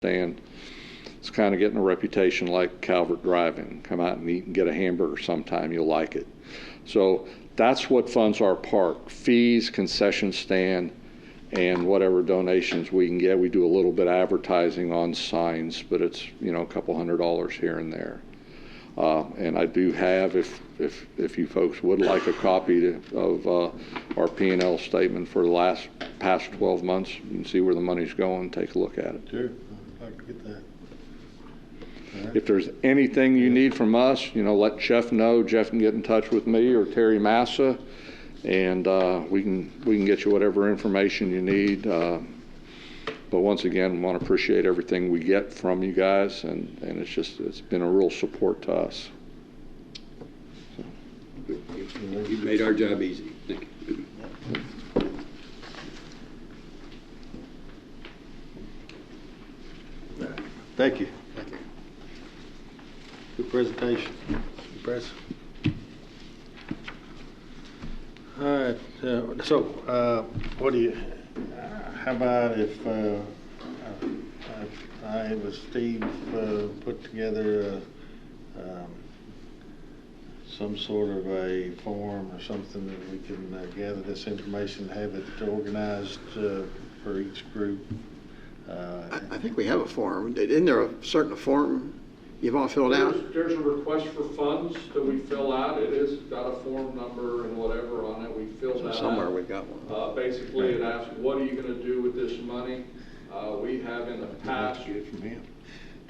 stand. It's kind of getting a reputation like Calvert Drive-In. Come out and eat and get a hamburger sometime, you'll like it. So that's what funds our park: fees, concession stand, and whatever donations we can get. We do a little bit of advertising on signs, but it's, you know, a couple $100 here and there. And I do have, if you folks would like a copy of our P&L statement for the past 12 months, you can see where the money's going, take a look at it. Sure, I'd like to get that. Right. If there's anything you need from us, you know, let Jeff know. Jeff can get in touch with me or Terry Massa, and we can get you whatever information you need. But once again, I want to appreciate everything we get from you guys, and it's been a real support to us. So. You've made our job easy. Thank you. Thank you. Thank you. Good presentation. Impressive. All right. What do you? How about if I with Steve put together some sort of a form or something that we can gather this information, have it organized for each group. I think we have a form. Isn't there a certain form you've all filled out? There's a request for funds that we fill out. It is got a form number and whatever on it. We fill that Somewhere out. we've got one. Basically, it asks, what are you going to do with this money? We have in the past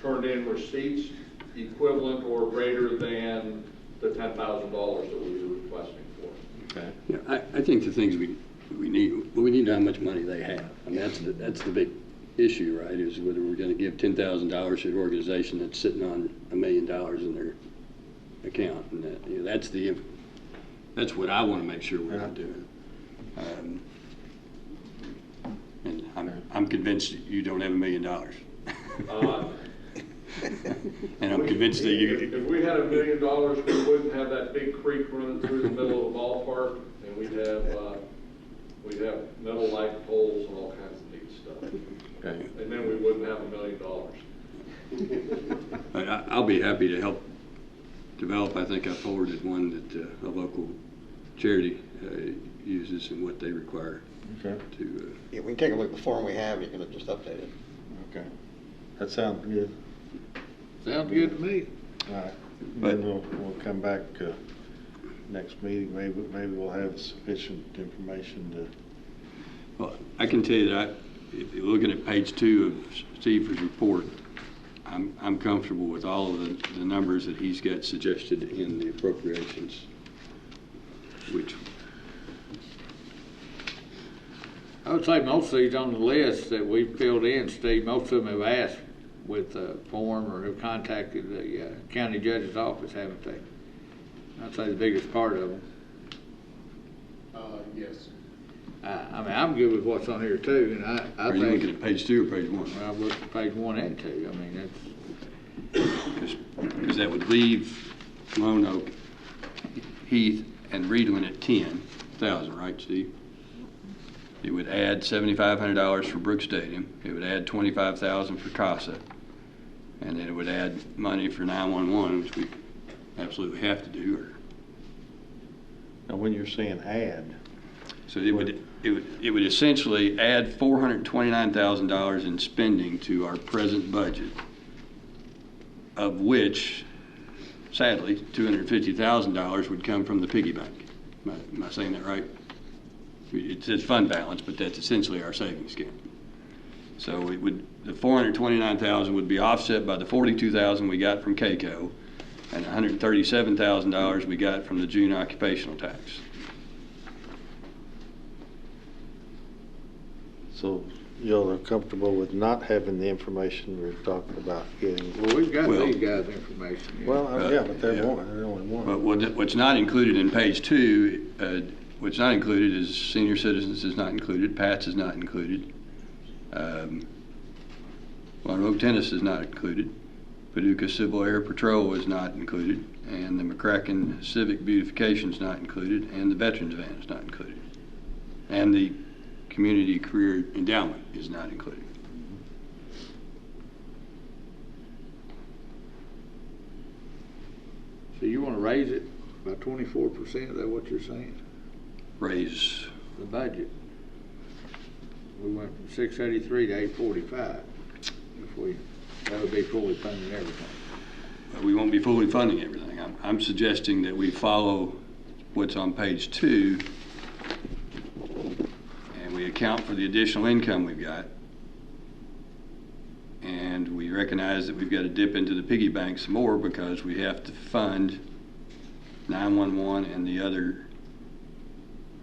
turned in receipts equivalent or greater than the $10,000 that we were requesting for. Okay. Yeah, I think the things we need to know how much money they have. I mean, that's the big issue, right? Is whether we're going to give $10,000 to an organization that's sitting on $1 million in their account, and that, you know, that's what I want to make sure we're not doing. And I'm convinced that you don't have $1 million. And I'm convinced that you. If we had $1 million, we wouldn't have that big creek running through the middle of the ballpark, and we'd have metal light poles and all kinds of neat stuff. Okay. And then we wouldn't have $1 million. But I'll be happy to help develop. I think I forwarded one that a local charity uses and what they require. Okay. Yeah, we can take a look at the form we have. You can just update it. Okay. That sounds good. Sounds good to me. All right. Then we'll come back next meeting. Maybe we'll have sufficient information to. Well, I can tell you that if you're looking at page 2 of Steve's report, I'm comfortable with all of the numbers that he's got suggested in the appropriations, which I would say most of these on the list that we filled in, Steve, most of them have asked with a form or have contacted the county judge's office, haven't they? I'd say the biggest part of them. Yes. I mean, I'm good with what's on here too, and I are think. you looking at page 2 or page 1? Well, I've looked at page 1 and 2. I mean, that's. Because that would leave Lone Oak, Heath, and Reedland at 10,000, right, Steve? It would add $7,500 for Brooks Stadium. It would add $25,000 for CASA, and then it would add money for 911, which we absolutely have to do. Now, when you're saying add. So it would essentially add $429,000 in spending to our present budget, of which, sadly, $250,000 would come from the piggy bank. Am I saying that right? It says fund balance, but that's essentially our savings account. So the $429,000 would be offset by the $42,000 we got from KCO and $137,000 we got from the June occupational tax. So y'all are comfortable with not having the information we're talking about getting? Well, we've got these guys' information. Yeah. Well, yeah, but they're one. They're only one. But what's not included in page 2, what's not included is senior citizens is not included, PATS is not included, Lone Oak Tennis is not included, Paducah Civil Air Patrol is not included, and the McCracken Civic Beautification is not included, and the Veterans Van is not included, and the Community Career Endowment is not included. So you wanna raise it by 24%, is that what you're saying? Raise, The budget? We went from 683 to 845. That would be fully funding everything. we won't be fully funding everything. I'm suggesting that we follow what's on page 2, and we account for the additional income we've got. And we recognize that we've got to dip into the piggy bank some more because we have to fund 911 and the other,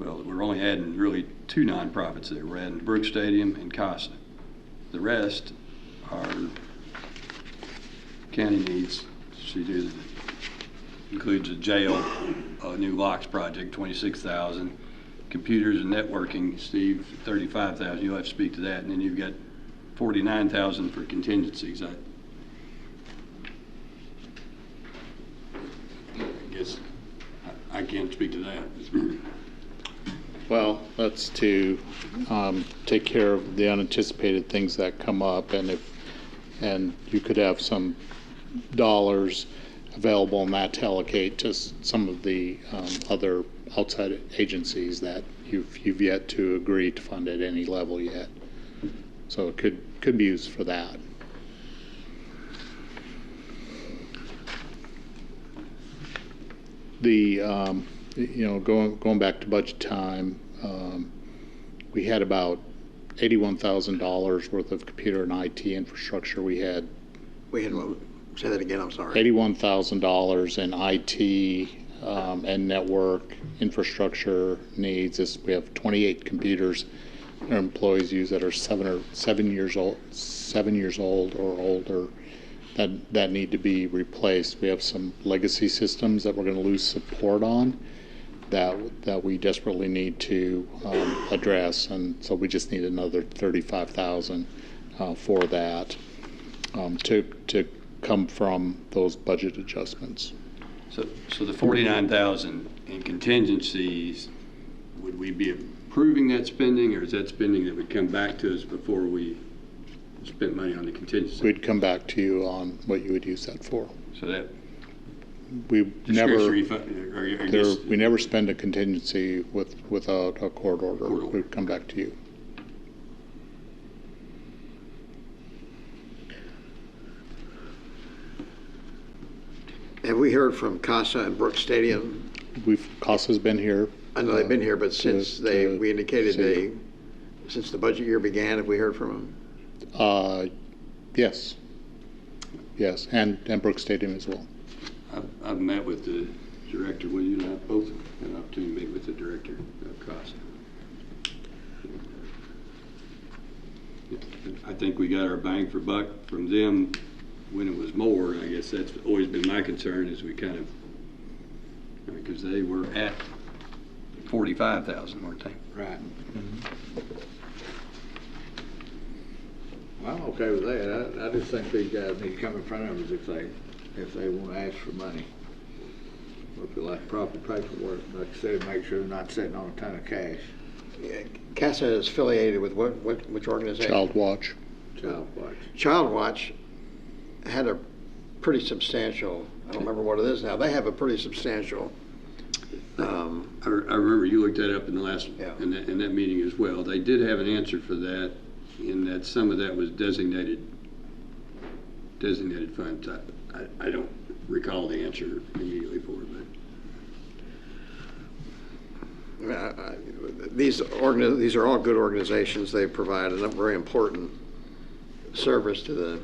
well, we're only adding really 2 nonprofits there. We're adding Brooks Stadium and CASA. The rest are county needs. Includes a jail, a new locks project, $26,000. Computers and networking, Steve, $35,000. You'll have to speak to that. And then you've got $49,000 for contingencies. I guess I can't speak to that. Well, that's to take care of the unanticipated things that come up, and you could have some dollars available in that to allocate to some of the other outside agencies that you've yet to agree to fund at any level yet. So it could be used for that. The going back to budget time, we had about $81,000 worth of computer and IT infrastructure. We had what? Say that again, I'm sorry. $81,000 in IT and network infrastructure needs. We have 28 computers our employees use that are 7 years old or older that need to be replaced. We have some legacy systems that we're going to lose support on that we desperately need to address, and so we just need another $35,000 for that to come from those budget adjustments. So the $49,000 in contingencies, would we be approving that spending, or is that spending that would come back to us before we spent money on the contingency? We'd come back to you on what you would use that for. So that We discretionary never we never spend a contingency without a court order. Court order. We'd come back to you. Have we heard from CASA and Brooks Stadium? CASA's been here. I know they've been here, but since we indicated since the budget year began, have we heard from them? Yes, and Brooks Stadium as well. I've met with the director. Will you and I both had an opportunity to meet with the director of CASA? I think we got our bang for buck from them when it was more. I guess that's always been my concern, is we kind of, because they were at 45,000, weren't they? Right. Well, I'm okay with that. I just think these guys need to come in front of us if they want to ask for money. Look at like proper paperwork, like I said, make sure they're not sitting on a ton of cash. Yeah, CASA is affiliated with which organization? Child Watch. Child Watch. Child Watch had a pretty substantial, I don't remember what it is now, they have a pretty substantial. I remember you looked that up in the last, Yeah. in that meeting as well. They did have an answer for that, in that some of that was designated funds. I don't recall the answer immediately for it, These are all good organizations. They provide a very important service to the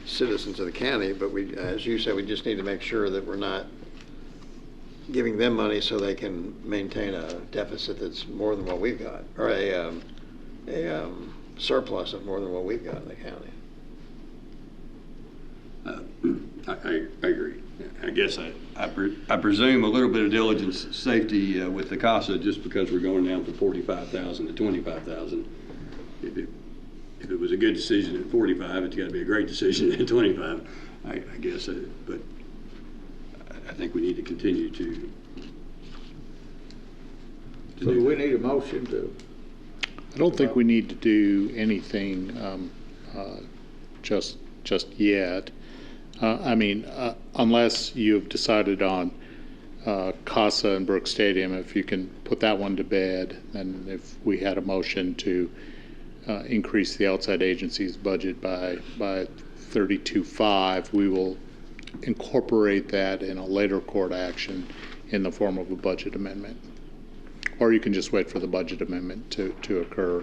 citizens of the county, but as you said, we just need to make sure that we're not giving them money so they can maintain a deficit that's more than what we've got, or a surplus of more than what we've got in the county. I agree. I guess I presume a little bit of diligence, safety with the CASA, just because we're going down from 45,000 to 25,000. If it was a good decision at 45, it's got to be a great decision at 25. I guess, but I think we need to continue to. So do we need a motion to? I don't think we need to do anything just yet. Unless you've decided on CASA and Brooks Stadium, if you can put that one to bed, and if we had a motion to increase the outside agency's budget by 32.5, we will incorporate that in a later court action in the form of a budget amendment. Or you can just wait for the budget amendment to occur.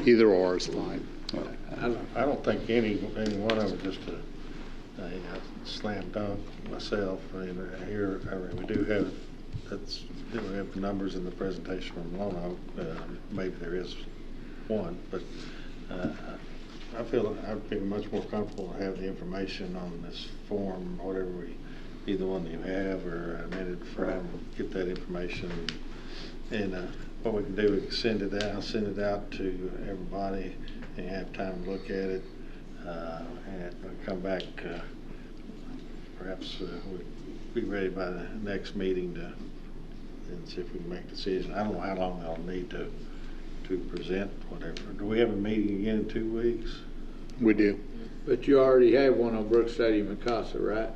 Either or is fine. I don't think any one of them just a slam dunk myself. Here we do have the numbers in the presentation from Lono. Maybe there is one, but I feel I'd be much more comfortable to have the information on this form, whatever either one that you have or amended from, get that information, and what we can do, we can send it out to everybody and have time to look at it, and come back. Perhaps we'll be ready by the next meeting and see if we can make a decision. I don't know how long I'll need to present whatever. Do we have a meeting again in 2 weeks? We do. But you already have one on Brooks Stadium and CASA, right?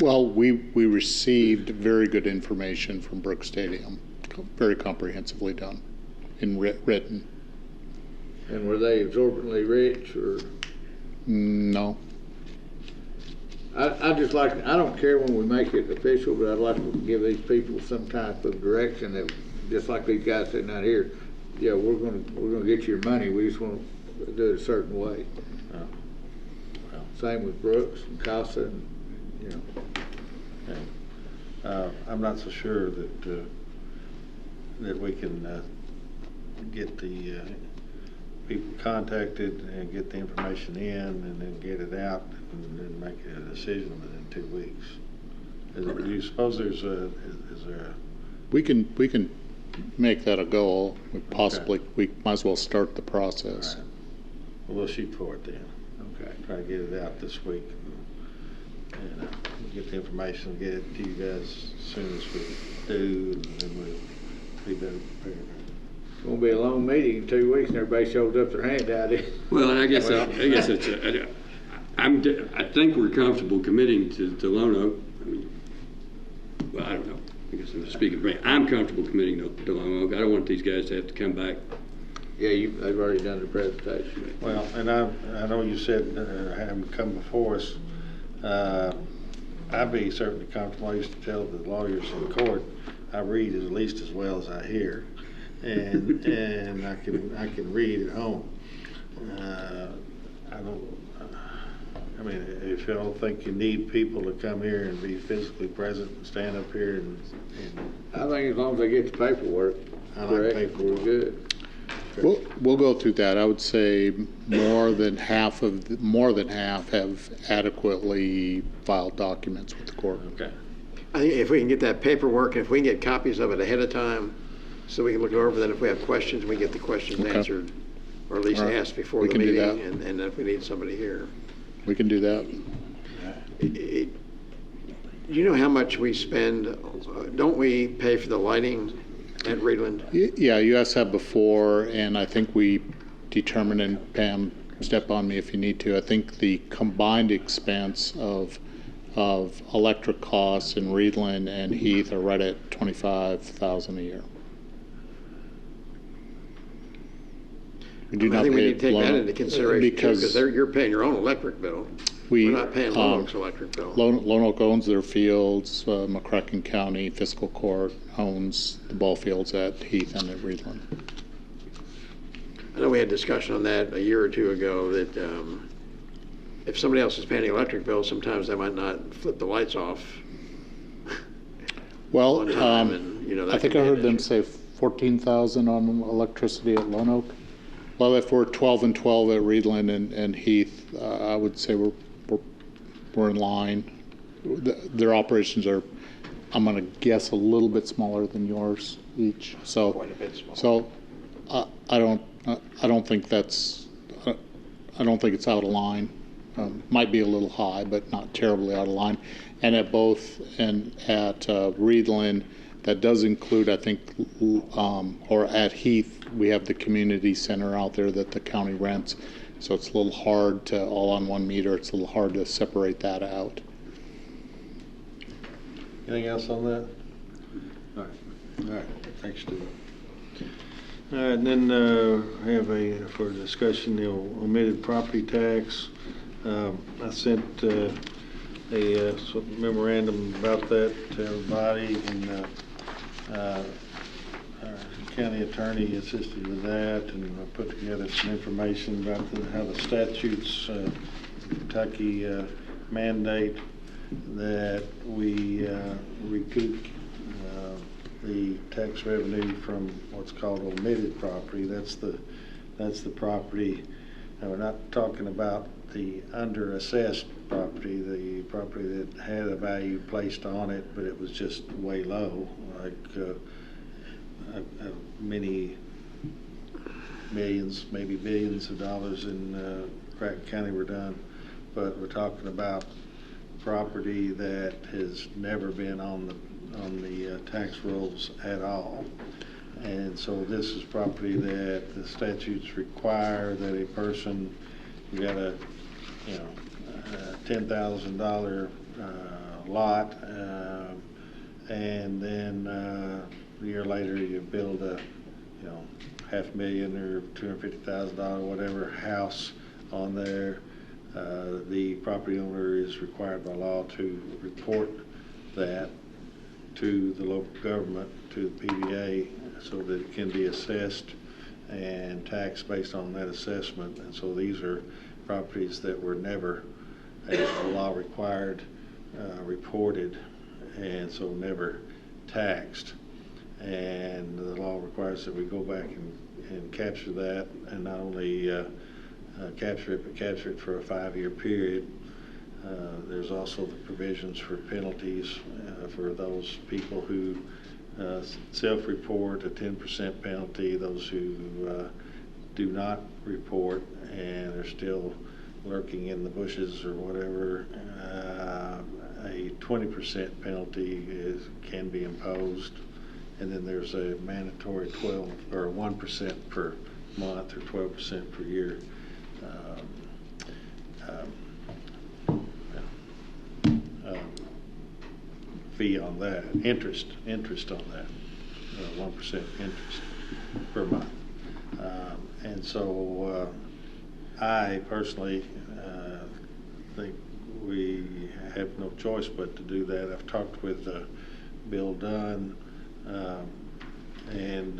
Well, we received very good information from Brooks Stadium, very comprehensively done, in written. And were they exorbitantly rich, or? No. I just like, I don't care when we make it official, but I'd like to give these people some type of direction that, just like these guys sitting out here, yeah, we're gonna get your money. We just want to do it a certain way. Same with Brooks and CASA, and you know. Okay. I'm not so sure that we can get the people contacted and get the information in and then get it out and then make a decision within 2 weeks. Do you suppose is there a... We can make that a goal. We might as well start the process. All right. Well, we'll shoot for it then. Okay. Try to get it out this week and we'll get the information, get it to you guys as soon as we do, and then we'll be better prepared. It's gonna be a long meeting in 2 weeks, and everybody shows up their hand out there. Well, and I guess it's I think we're comfortable committing to Lono. I mean, well, I don't know. I guess I'm just speaking for me. I'm comfortable committing to Lono. I don't want these guys to have to come back. Yeah, they've already done the presentation. Well, and I know you said have them come before us. I'd be certainly comfortable. I used to tell the lawyers in court, I read at least as well as I hear, and I can read at home. I mean, if you don't think you need people to come here and be physically present and stand up here and I think as long as they get the paperwork, I like correct, paperwork. we're good. We'll go through that. I would say more than half have adequately filed documents with the court. Okay. I think if we can get that paperwork, if we can get copies of it ahead of time, so we can look it over, then if we have questions, we get the questions Okay. answered, or at least All right. asked before We the can do meeting, that. and if we need somebody here. We can do that. You know how much we spend, don't we pay for the lighting at Reedland? Yeah, you asked that before, and I think we determined, and Pam, step on me if you need to, I think the combined expense of electric costs in Reedland and Heath are right at $25,000 a year. We do I not think we pay need to take that Lono- into consideration too, because you're paying your own electric bill. We're not paying Lono's electric bill. Lone Oak owns their fields. McCracken County Fiscal Court owns the ball fields at Heath and at Reedland. I know we had discussion on that a year or two ago, that if somebody else is paying the electric bill, sometimes they might not flip the lights off Well, on time, and, you know, that I think could I be an heard them issue. say 14,000 on electricity at Lone Oak. Well, if we're 12 and 12 at Reedland and Heath, I would say we're in line. Their operations are, I'm going to guess, a little bit smaller than yours each. So, Quite a bit smaller. So, I don't think it's out of line. Might be a little high, but not terribly out of line. And at Reedland, that does include, I think, or at Heath, we have the community center out there that the county rents. So it's a little hard to, all on one meter, it's a little hard to separate that out. Anything else on that? All right, thanks, Steve. All right, and then have for discussion, the omitted property tax. I sent a memorandum about that to everybody, and our county attorney assisted with that, and I put together some information about how the statutes, Kentucky mandate that we recoup the tax revenue from what's called omitted property. That's the property. Now, we're not talking about the under-assessed property, the property that had a value placed on it, but it was just way low, like many millions, maybe billions of dollars in McCracken County were done. But we're talking about property that has never been on the tax rolls at all. And so this is property that the statutes require that a person who got a $10,000 lot, and then a year later you build a $500,000 or $250,000 whatever house on there. The property owner is required by law to report that to the local government, to the PBA, so that it can be assessed and taxed based on that assessment. And so these are properties that were never, as the law required, reported, and so never taxed. And the law requires that we go back and capture that, and not only capture it, but capture it for a 5-year period. There's also the provisions for penalties for those people who self-report, a 10% penalty. Those who do not report and are still lurking in the bushes or whatever, a 20% penalty can be imposed. And then there's a mandatory 12 or 1% per month or 12% per year fee on that, interest on that, 1% interest per month. And so I personally think we have no choice but to do that. I've talked with Bill Dunn, and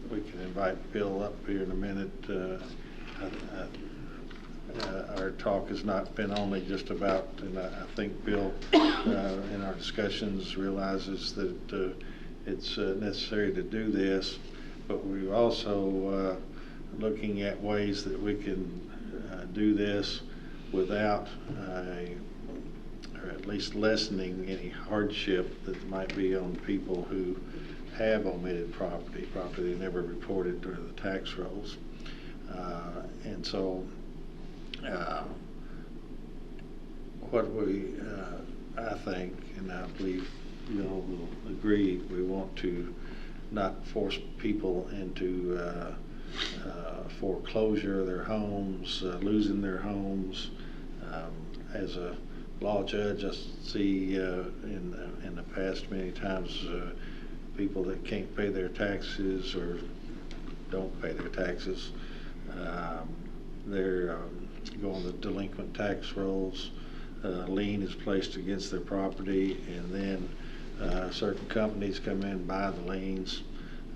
we can invite Bill up here in a minute. Our talk has not been only just about, and I think Bill in our discussions realizes that it's necessary to do this, but we're also looking at ways that we can do this without or at least lessening any hardship that might be on people who have omitted property they never reported during the tax rolls. And so what I think, and I believe you all will agree, we want to not force people into foreclosure of their homes, losing their homes. As a law judge, I see in the past many times people that can't pay their taxes or don't pay their taxes. They're going to delinquent tax rolls. Lien is placed against their property, and then certain companies come in and buy the liens.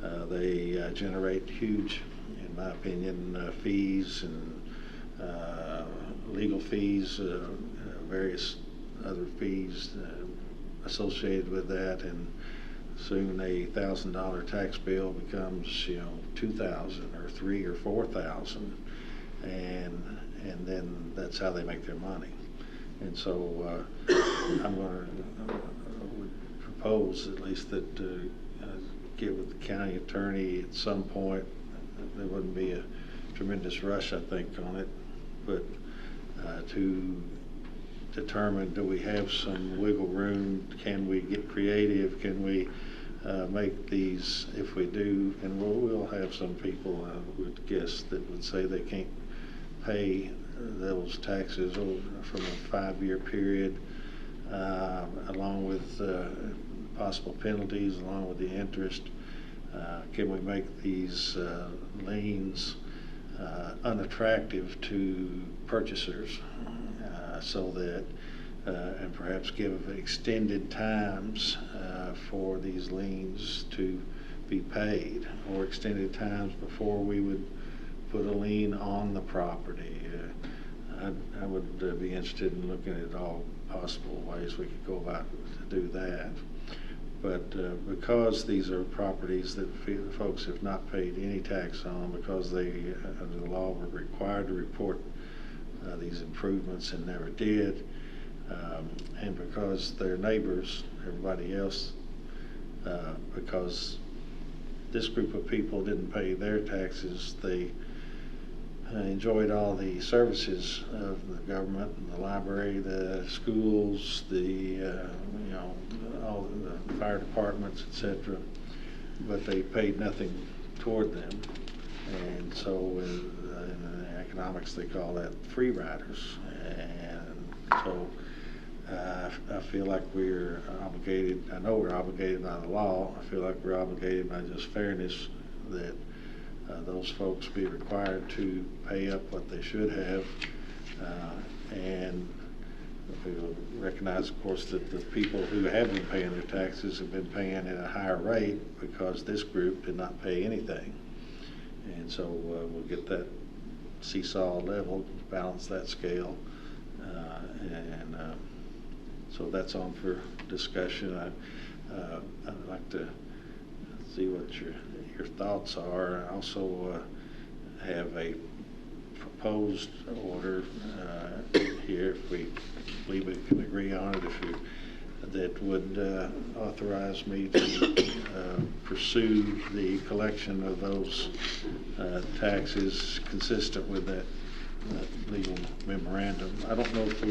They generate huge, in my opinion, fees and legal fees, various other fees associated with that, and soon a $1,000 tax bill becomes $2,000 or $3,000 or $4,000, and then that's how they make their money. And so I'm going to propose at least that get with the county attorney at some point. There wouldn't be a tremendous rush, I think, on it, but to determine, do we have some wiggle room? Can we get creative? Can we make these, if we do, and we'll have some people, I would guess, that would say they can't pay those taxes from a 5-year period, along with possible penalties, along with the interest. Can we make these liens unattractive to purchasers so that, and perhaps give extended times for these liens to be paid, or extended times before we would put a lien on the property. I would be interested in looking at all possible ways we could go about to do that. But because these are properties that folks have not paid any tax on, because they, under the law, were required to report these improvements and never did, and because their neighbors, everybody else, because this group of people didn't pay their taxes, they enjoyed all the services of the government, and the library, the schools, all the fire departments, etc. But they paid nothing toward them, and so in economics they call that free riders. And so I feel like we're obligated. I know we're obligated by the law. I feel like we're obligated by just fairness that those folks be required to pay up what they should have, and we recognize, of course, that the people who have been paying their taxes have been paying at a higher rate because this group did not pay anything. And so we'll get that seesaw level, balance that scale, and so that's on for discussion. I'd like to see what your thoughts are. I also have a proposed order here, if we believe we can agree on it, that would authorize me to pursue the collection of those taxes consistent with that legal memorandum. I don't know if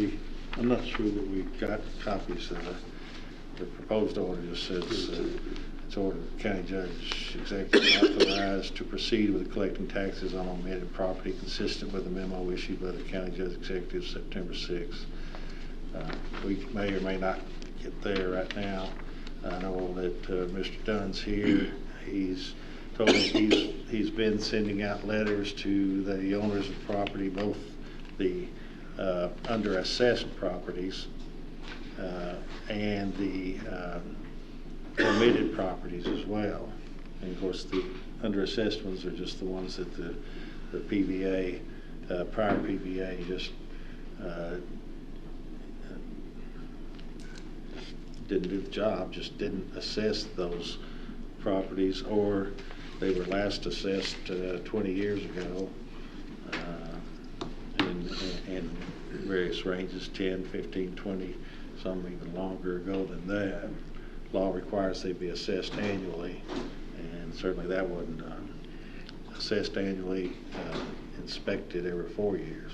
I'm not sure that we got copies of the proposed order. Just says it's ordered the county judge executive authorized to proceed with collecting taxes on omitted property consistent with the memo issued by the county judge executive September 6th. We may or may not get there right now. I know that Mr. Dunn's here. He's told me he's been sending out letters to the owners of property, both the under assessed properties and the omitted properties as well. And of course the under assessed ones are just the ones that the PBA, prior PBA just didn't do the job, just didn't assess those properties, or they were last assessed 20 years ago in various ranges, 10, 15, 20, some even longer ago than that. Law requires they be assessed annually, and certainly that wasn't done. Assessed annually, inspected every 4 years.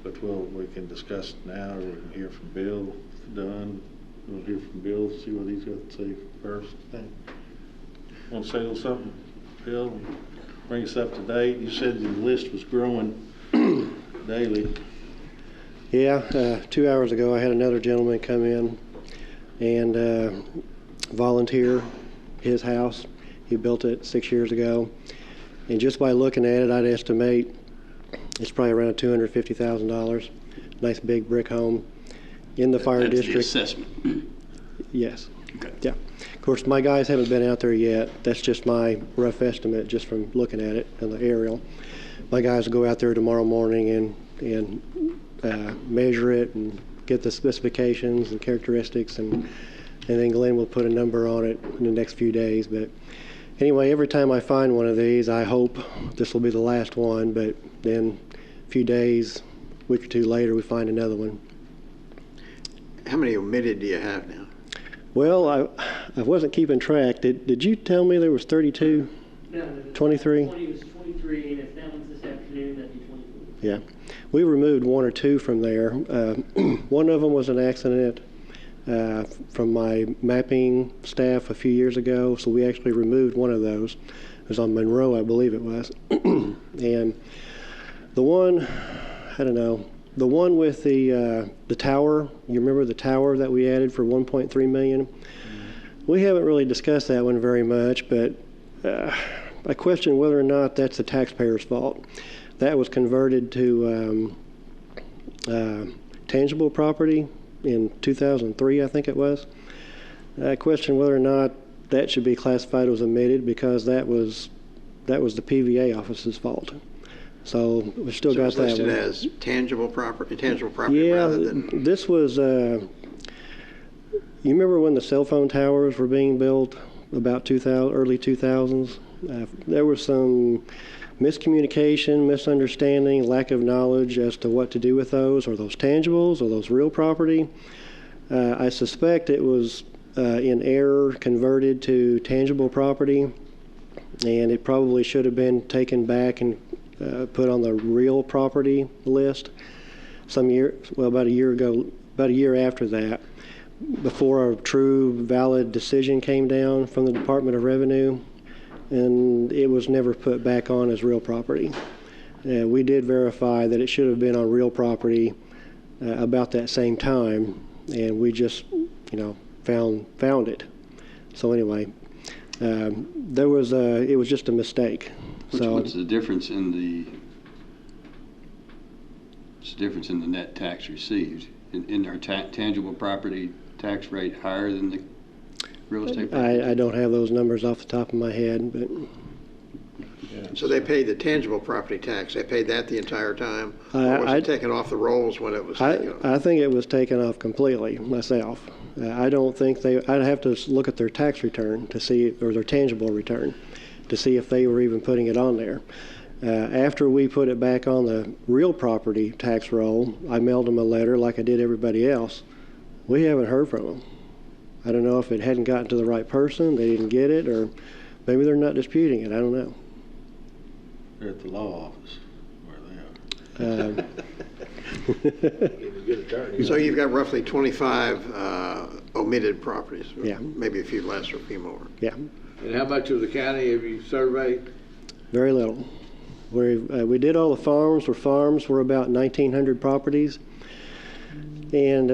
But we can discuss it now, or we can hear from Bill Dunn. We'll hear from Bill, see what he's got to say first. Want to say a little something, Bill? Bring us up to date. You said the list was growing daily. Yeah, 2 hours ago I had another gentleman come in and volunteer his house. He built it 6 years ago. And just by looking at it, I'd estimate it's probably around $250,000. Nice big brick home in the fire district. That's the assessment. Yes. Okay. Yeah. Of course, my guys haven't been out there yet. That's just my rough estimate, just from looking at it on the aerial. My guys will go out there tomorrow morning and measure it and get the specifications and characteristics, and then Glenn will put a number on it in the next few days. But anyway, every time I find one of these, I hope this will be the last one, but then a few days, a week or two later, we find another one. How many omitted do you have now? Well, I wasn't keeping track. Did you tell me there was 32? No, 23? 20 was 23, and if that one's this afternoon, that'd be 24. Yeah. We removed one or two from there. One of them was an accident from my mapping staff a few years ago, so we actually removed one of those. It was on Monroe, I believe it was. And the one, I don't know, the one with the tower, you remember the tower that we added for $1.3 million? We haven't really discussed that one very much, but I question whether or not that's the taxpayer's fault. That was converted to tangible property in 2003, I think it was. I question whether or not that should be classified as omitted because that was the PVA office's fault. So we still So got it's that listed one. as tangible property Yeah, rather than... this was. You remember when the cell phone towers were being built about early 2000s? There was some miscommunication, misunderstanding, lack of knowledge as to what to do with those. Are those tangibles? Are those real property? I suspect it was in error converted to tangible property, and it probably should have been taken back and put on the real property list about a year after that, before a true valid decision came down from the Department of Revenue, and it was never put back on as real property. We did verify that it should have been on real property about that same time, and we just, found it. So anyway, it was just a mistake. What's the difference in the net tax received? In our tangible property tax rate higher than the real estate property? I don't have those numbers off the top of my head, but So they paid the tangible property tax. They paid that the entire time? Or was I- it taken off the rolls when it was taken off? I think it was taken off completely myself. I don't think I'd have to look at their tax return to see, or their tangible return, to see if they were even putting it on there. After we put it back on the real property tax roll, I mailed them a letter like I did everybody else. We haven't heard from them. I don't know if it hadn't gotten to the right person, they didn't get it, or maybe they're not disputing it. I don't know. They're at the law office where they are. So you've got roughly 25 omitted properties? Yeah. Maybe a few less or a few more. Yeah, And how much of the county have you surveyed? very little. We did all the farms. Farms were about 1,900 properties. And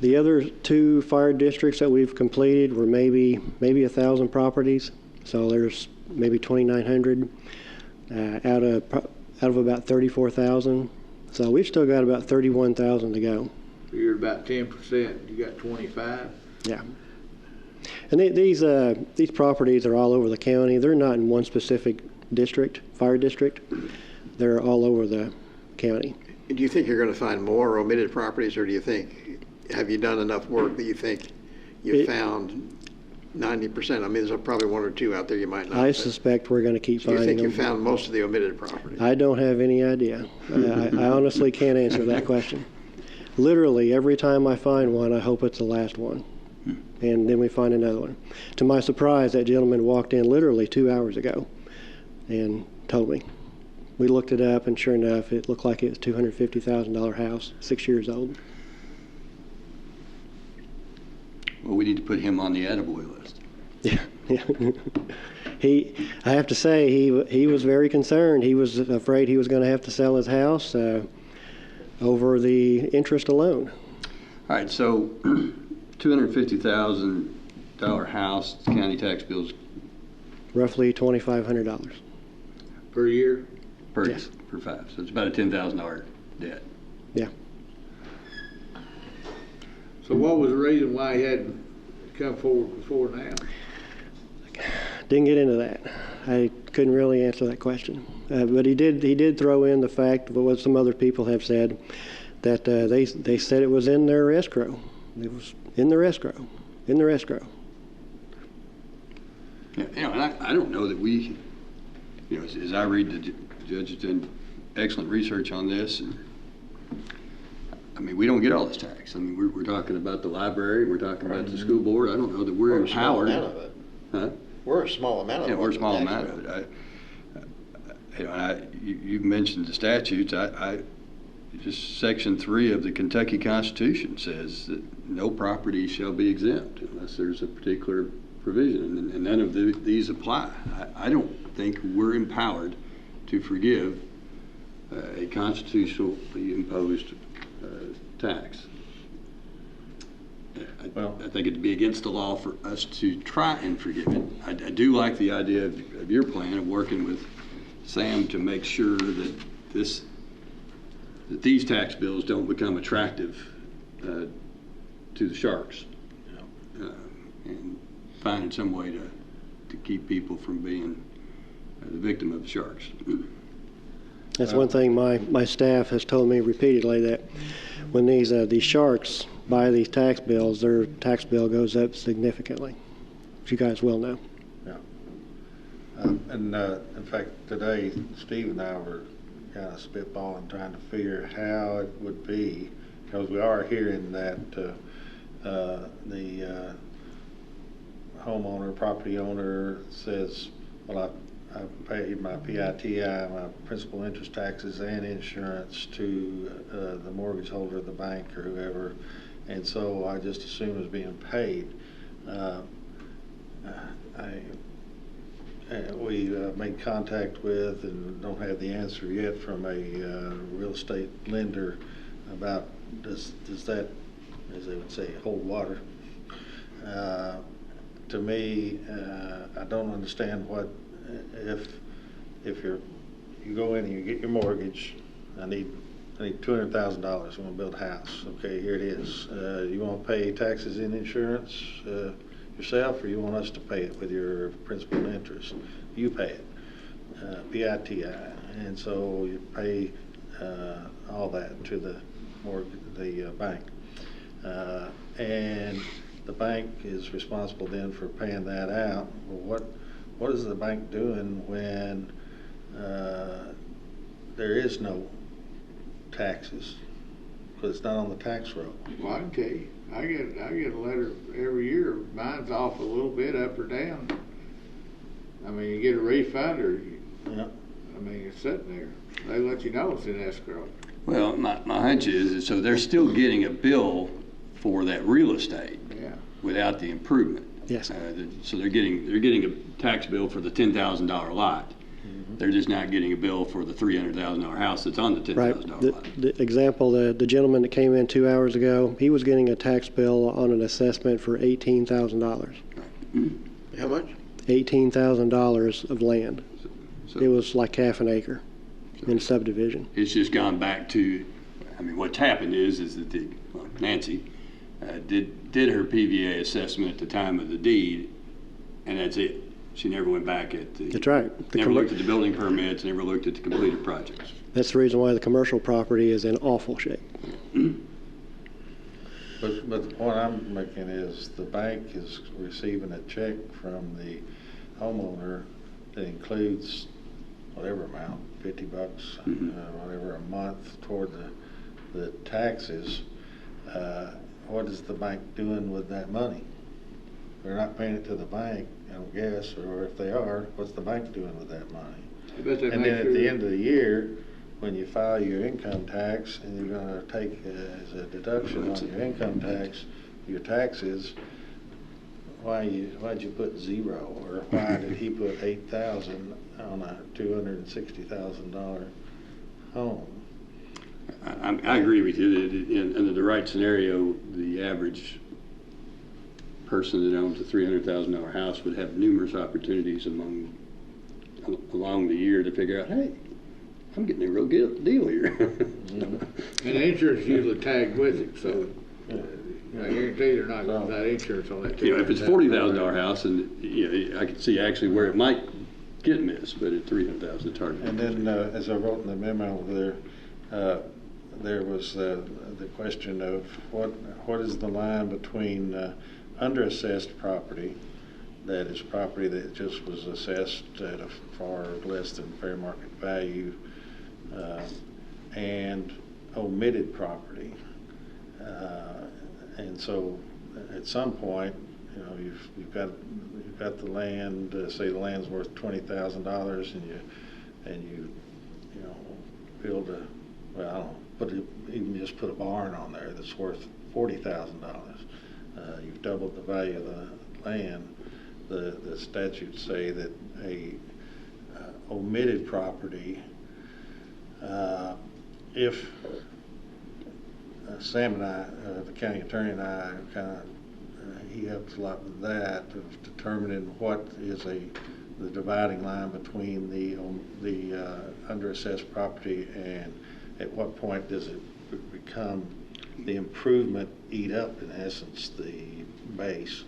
the other two fire districts that we've completed were maybe 1,000 properties. So there's maybe 2,900 out of about 34,000. So we've still got about 31,000 to go. You're about 10%, you got 25. Yeah. And these properties are all over the county. They're not in one specific district, fire district. They're all over the county. Do you think you're going to find more omitted properties, or have you done enough work that you think you found 90%? I mean, there's probably one or two out there you might not. I suspect we're going to keep Do you finding think you them. found most of the omitted properties? I don't have any idea. I honestly can't answer that question. Literally, every time I find one, I hope it's the last one. And then we find another one. To my surprise, that gentleman walked in literally 2 hours ago and told me. We looked it up, and sure enough, it looked like it was a $250,000 house, 6 years old. Well, we need to put him on the attaboy list. Yeah, yeah. I have to say, he was very concerned. He was afraid he was going to have to sell his house over the interest alone. All right, so $250,000 house, county tax bills Roughly $2,500. Per year? per Yes. per five. So it's about a $10,000 debt. Yeah. So what was the reason why he hadn't come forward before now? Didn't get into that. I couldn't really answer that question. But he did throw in the fact of what some other people have said, that they said it was in their escrow. It was in their escrow. In their escrow. Yeah, and I don't know that we, as I read, the judge has done excellent research on this. And I mean, we don't get all this tax. I mean, we're talking about the library, we're talking about the school board. I don't know that we're empowered. Huh? We're a small amount of it. Yeah, we're a small amount of it. You mentioned the statutes. Just Section 3 of the Kentucky Constitution says that no property shall be exempt unless there's a particular provision, and none of these apply. I don't think we're empowered to forgive a constitutionally imposed tax. I think it'd be against the law for us to try and forgive it. I do like the idea of your plan of working with Sam to make sure that these tax bills don't become attractive to the sharks, and finding some way to keep people from being the victim of the sharks. That's one thing my staff has told me repeatedly, that when these sharks buy these tax bills, their tax bill goes up significantly, as you guys well know. Yeah. In fact, today, Steve and I were kind of spitballing, trying to figure how it would be, because we are hearing that the homeowner, property owner says, well, I paid my PITI, my principal interest taxes and insurance to the mortgage holder, the bank, or whoever, and so I just assume it's being paid. We made contact with, and don't have the answer yet, from a real estate lender about does that, as they would say, hold water. To me, I don't understand what, if you go in and you get your mortgage, I need $200,000. I want to build a house. Okay, here it is. You want to pay taxes and insurance yourself, or you want us to pay it with your principal and interest? You pay it, PITI, and so you pay all that to the bank, and the bank is responsible then for paying that out. Well, what is the bank doing when there is no taxes, because it's not on the tax roll? Well, I can tell you, I get a letter every year. Mine's off a little bit, up or down. I mean, you get a refund, or Yeah. I mean, it's sitting there. They let you know it's in escrow. Well, my hunch is, so they're still getting a bill for that real estate Yeah. without the improvement. Yes. So they're getting a tax bill for the $10,000 lot. They're just not getting a bill for the $300,000 house that's on the $10,000 Right. lot. The example, the gentleman that came in 2 hours ago, he was getting a tax bill on an assessment for $18,000. How much? $18,000 of land. So It was like half an acre in subdivision. it's just gone back to, I mean, what's happened is that Nancy did her PVA assessment at the time of the deed, and that's it. She never went back at the. That's right. Never looked at the building permits, never looked at the completed projects. That's the reason why the commercial property is in awful shape. But the point I'm making is the bank is receiving a check from the homeowner that includes whatever amount, $50, whatever a month toward the taxes. What is the bank doing with that money? They're not paying it to the bank, I don't guess, or if they are, what's the bank doing with that money? I bet they And make then at sure- the end of the year, when you file your income tax and you're gonna take as a deduction on your income tax, your taxes, why'd you put 0? Or why did he put 8,000 on a $260,000 home? I agree with you that under the right scenario, the average person that owns a $300,000 house would have numerous opportunities along the year to figure out, hey, I'm getting a real deal here. And the insurance usually tagged with it, so I guarantee they're not going to have insurance on that. If it's $40,000 house, and I can see actually where it might get missed, but at $300,000, it's hard. And then, as I wrote in the memo there was the question of what is the line between underassessed property, that is property that just was assessed at a far less than fair market value, and omitted property. And so at some point, you've got the land, say the land's worth $20,000, and you build I don't know, even just put a barn on there that's worth $40,000. You've doubled the value of the land. The statutes say that a omitted property, if Sam and I, the county attorney and I, he helps a lot with that, of determining what is the dividing line between the underassessed property, and at what point does it become the improvement eat up, in essence, the base.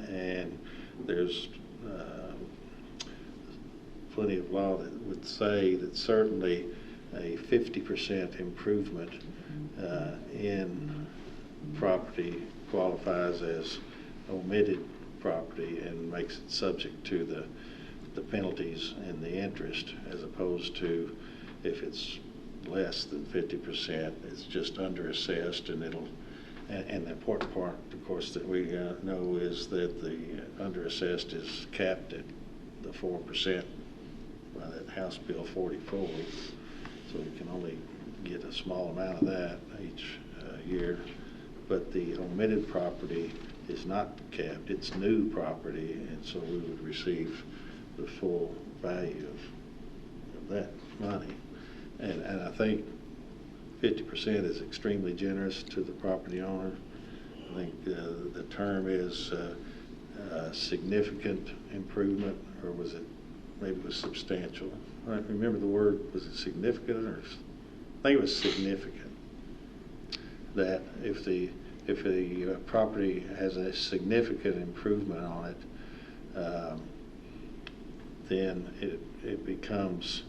And there's plenty of law that would say that certainly a 50% improvement in property qualifies as omitted property and makes it subject to the penalties and the interest, as opposed to if it's less than 50%, it's just underassessed, and and the important part, of course, that we know is that the underassessed is capped at the 4% by that House Bill 44, so you can only get a small amount of that each year. But the omitted property is not capped, it's new property, and so we would receive the full value of that money. And I think 50% is extremely generous to the property owner. I think the term is significant improvement, or was it, maybe it was substantial. I don't remember the word, was it significant, or I think it was significant. That if the property has a significant improvement on it, then it becomes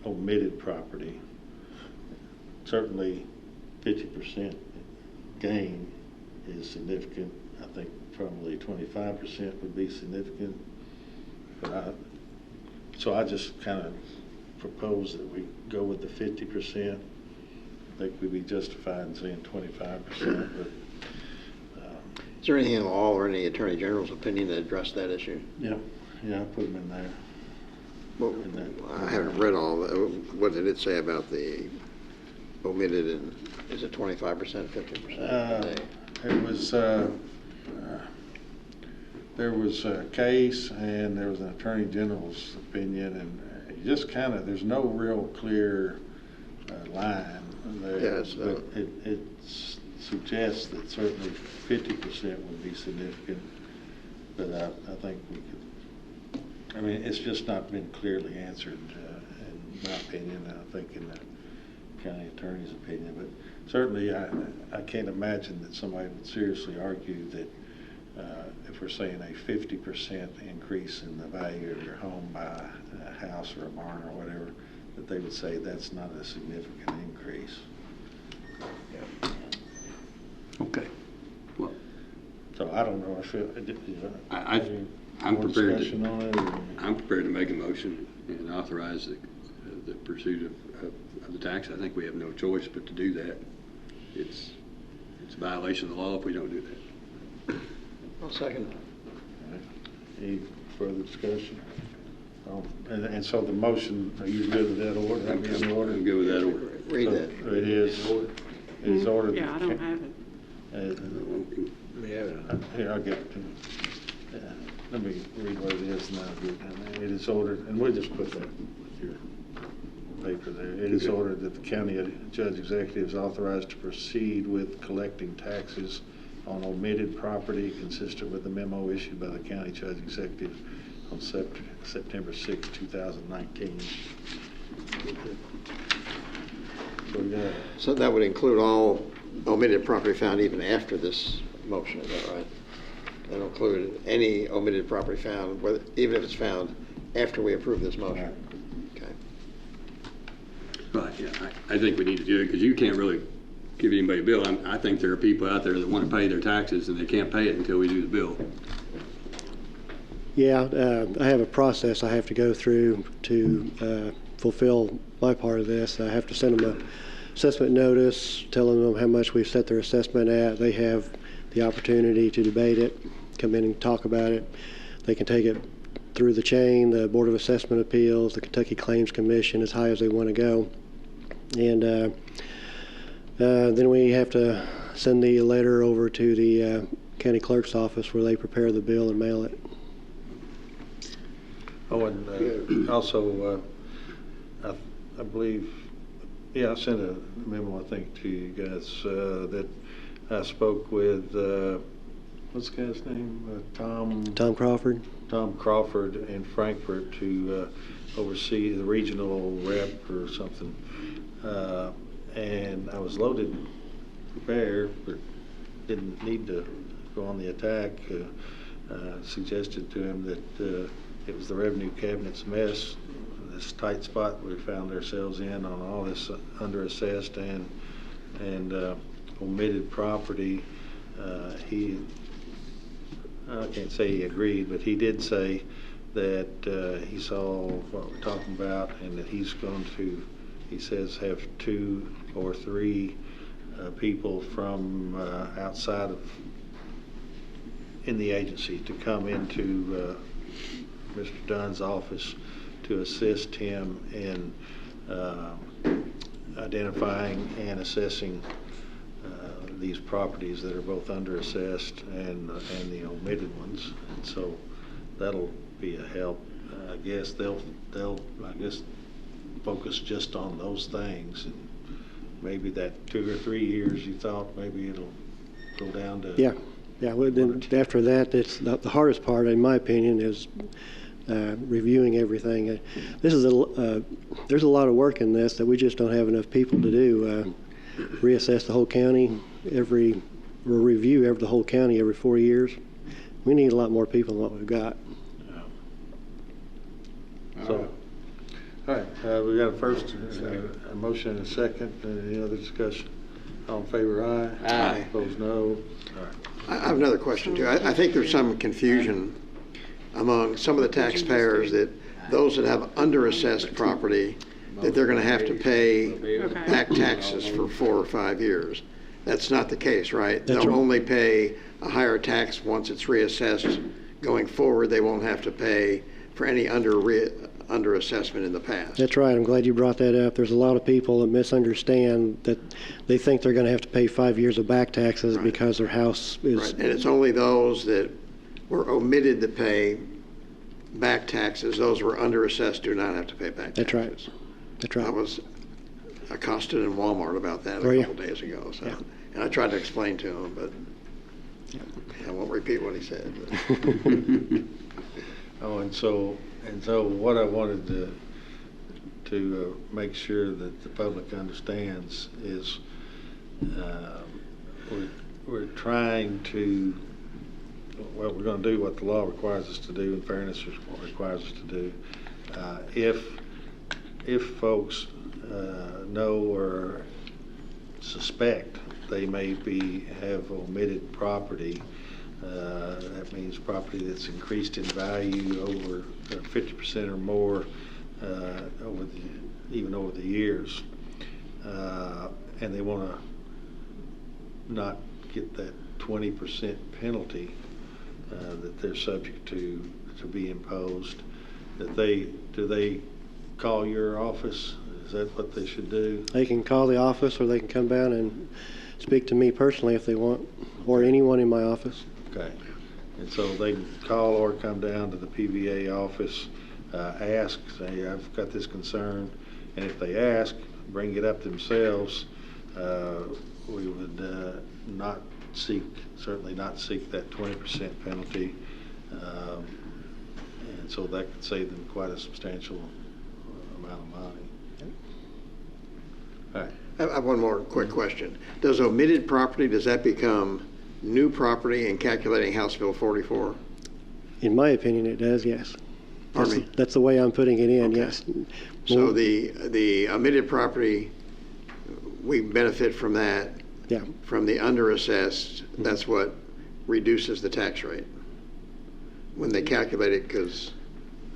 omitted property. Certainly 50% gain is significant. I think probably 25% would be significant. But so I just kind of propose that we go with the 50%. I think we'd be justified in saying 25%. But, is there anything in law or any Attorney General's opinion that addressed that issue? yeah, I put them in there. Well, I haven't read all of it. What did it say about the omitted, and is it 25%, 50%? It was, there was a case and there was an Attorney General's opinion, and just kind of, there's no real clear line there. Yes, but it suggests that certainly 50% would be significant, but I think we could, I mean, it's just not been clearly answered, in my opinion, and I think in the county attorney's opinion. But certainly I can't imagine that somebody would seriously argue that if we're saying a 50% increase in the value of your home by a house or a barn or whatever, that they would say that's not a significant increase. Yeah. Okay. Well, So I don't know if I'm prepared to, on it, or? I'm prepared to make a motion and authorize the pursuit of the tax. I think we have no choice but to do that. It's a violation of the law if we don't do that. I'll second. Any further discussion? And so the motion, are you good with that order? I'm good with that order. Read So that. It is ordered. Yeah, I don't have it. Here, I'll get it to you. Let me read what it is and then I'll get it down there. It is ordered, and we'll just put that with your paper there. It is ordered that the county judge executive is authorized to proceed with collecting taxes on omitted property consistent with the memo issued by the county judge executive on September 6, 2019. So that would include all omitted property found even after this motion, is that right? That will include any omitted property found, even if it's found after we approve this motion. Okay. Right, yeah, I think we need to do it because you can't really give anybody a bill. I think there are people out there that want to pay their taxes and they can't pay it until we do the bill. Yeah, I have a process I have to go through to fulfill my part of this. I have to send them an assessment notice telling them how much we've set their assessment at. They have the opportunity to debate it, come in and talk about it. They can take it through the chain, the Board of Assessment Appeals, the Kentucky Claims Commission, as high as they want to go. And then we have to send the letter over to the county clerk's office where they prepare the bill and mail it. Oh, and also, I believe, I sent a memo, I think, to you guys that I spoke with, what's the guy's name? Tom Crawford. Tom Crawford in Frankfurt to oversee the regional rep or something. And I was loaded and prepared, but didn't need to go on the attack. Suggested to him that it was the revenue cabinet's mess, this tight spot we found ourselves in on all this underassessed and omitted property. I can't say he agreed, but he did say that he saw what we're talking about and that he's going to, he says, have 2 or 3 people from outside of in the agency to come into Mr. Dunn's office to assist him in identifying and assessing these properties that are both underassessed and the omitted ones. And so that'll be a help. I guess they'll focus just on those things, and maybe that 2 or 3 years you thought maybe it'll go down to. Yeah, well, then after that, it's the hardest part, in my opinion, is reviewing everything. This is there's a lot of work in this that we just don't have enough people to do. Reassess the whole county review the whole county every 4 years. We need a lot more people than what we've got. So, all right, we got a first, a motion and a second. Any other discussion? All in favor, aye. Aye. Opposed, no. All right. I have another question too. I think there's some confusion among some of the taxpayers that those that have underassessed property, that they're going to have to pay back taxes for 4 or 5 years. That's not the case, right? That's They'll right. only pay a higher tax once it's reassessed. Going forward, they won't have to pay for any underassessment in the past. That's right. I'm glad you brought that up. There's a lot of people that misunderstand that they think they're going to have to pay 5 years of back taxes Right. because their house is. Right. And it's only those that were omitted to pay back taxes. Those who were underassessed do not have to pay back taxes. That's right. That's right. I was accosted in Walmart about that Were a you? couple days ago. So, Yeah. and I tried to explain to him, but I won't repeat what he said. Oh, and so what I wanted to make sure that the public understands is we're trying to, well, we're going to do what the law requires us to do, and fairness requires us to do. If folks know or suspect they may have omitted property, that means property that's increased in value over 50% or more even over the years, and they want to not get that 20% penalty that they're subject to be imposed. Do they call your office? Is that what they should do? They can call the office, or they can come down and speak to me personally if they want, or anyone in my office. Okay. And so they can call or come down to the PVA office, ask, say, I've got this concern. And if they ask, bring it up themselves, we would certainly not seek that 20% penalty. And so that could save them quite a substantial amount of money. All right. I have one more quick question. Does omitted property, does that become new property in calculating House Bill 44? In my opinion, it does, yes. Pardon me? That's the way I'm putting it in, Okay. yes. So the omitted property, we benefit from that. Yeah. From the underassessed, that's what reduces the tax rate when they calculate it, because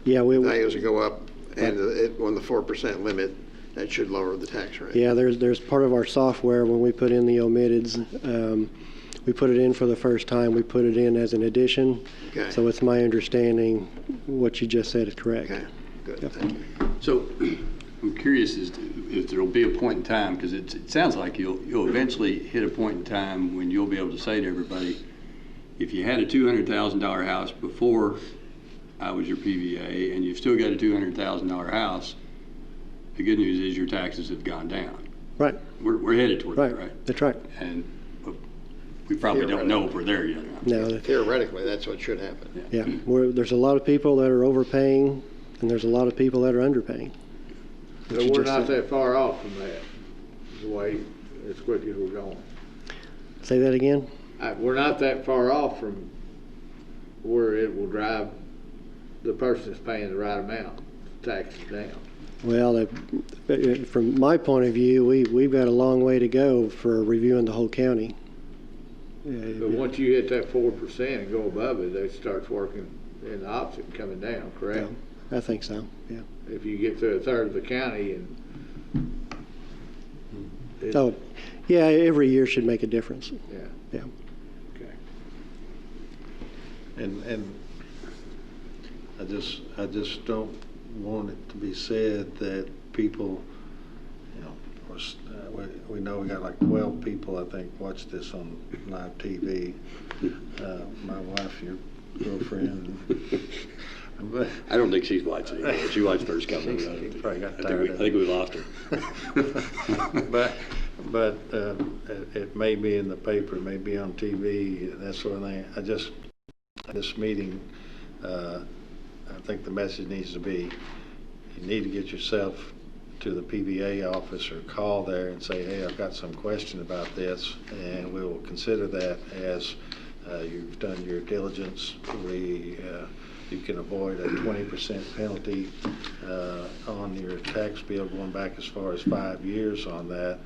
Yeah, values will go up, and on the 4% limit, that should lower the tax rate. Yeah, there's part of our software when we put in the omitteds. We put it in for the first time. We put it in as an addition. Okay. So it's my understanding what you just said is correct. Okay, good, Yep. thank you. So I'm curious as to if there'll be a point in time, because it sounds like you'll eventually hit a point in time when you'll be able to say to everybody, if you had a $200,000 house before I was your PVA, and you've still got a $200,000 house, the good news is your taxes have gone down. Right, We're headed toward that, right. right? That's right. And we probably don't know if we're there yet. No, Theoretically, that's what should happen. yeah, there's a lot of people that are overpaying, and there's a lot of people that are underpaying. So we're not that far off from that, the way, as quick as we're going. Say that again? We're not that far off from where it will drive the person that's paying the right amount, taxes down. Well, from my point of view, we've got a long way to go for reviewing the whole county. But once you hit that 4% and go above it, it starts working in the opposite and coming down, correct? Yeah, I think so, yeah. If you get to a third of the county and So, yeah, every year should make a difference. yeah, Yeah. okay. And I just don't want it to be said that people, you know, we know we got like 12 people, I think, watch this on live TV. My wife, your girlfriend. I don't think she's watching it. She watched first couple. She probably got tired of it. I think we lost her. But it may be in the paper, it may be on TV, that sort of thing. This meeting, I think the message needs to be, you need to get yourself to the PVA office or call there and say, hey, I've got some question about this, and we will consider that as you've done your diligence. You can avoid a 20% penalty on your tax bill going back as far as 5 years on that.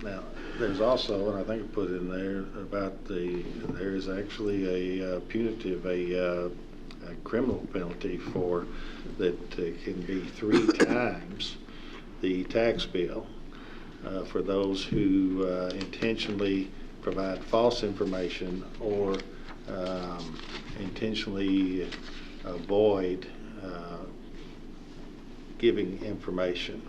Now, there's also, and I think I put in there about there is actually a punitive, a criminal penalty for that can be 3 times the tax bill for those who intentionally provide false information or intentionally avoid giving information.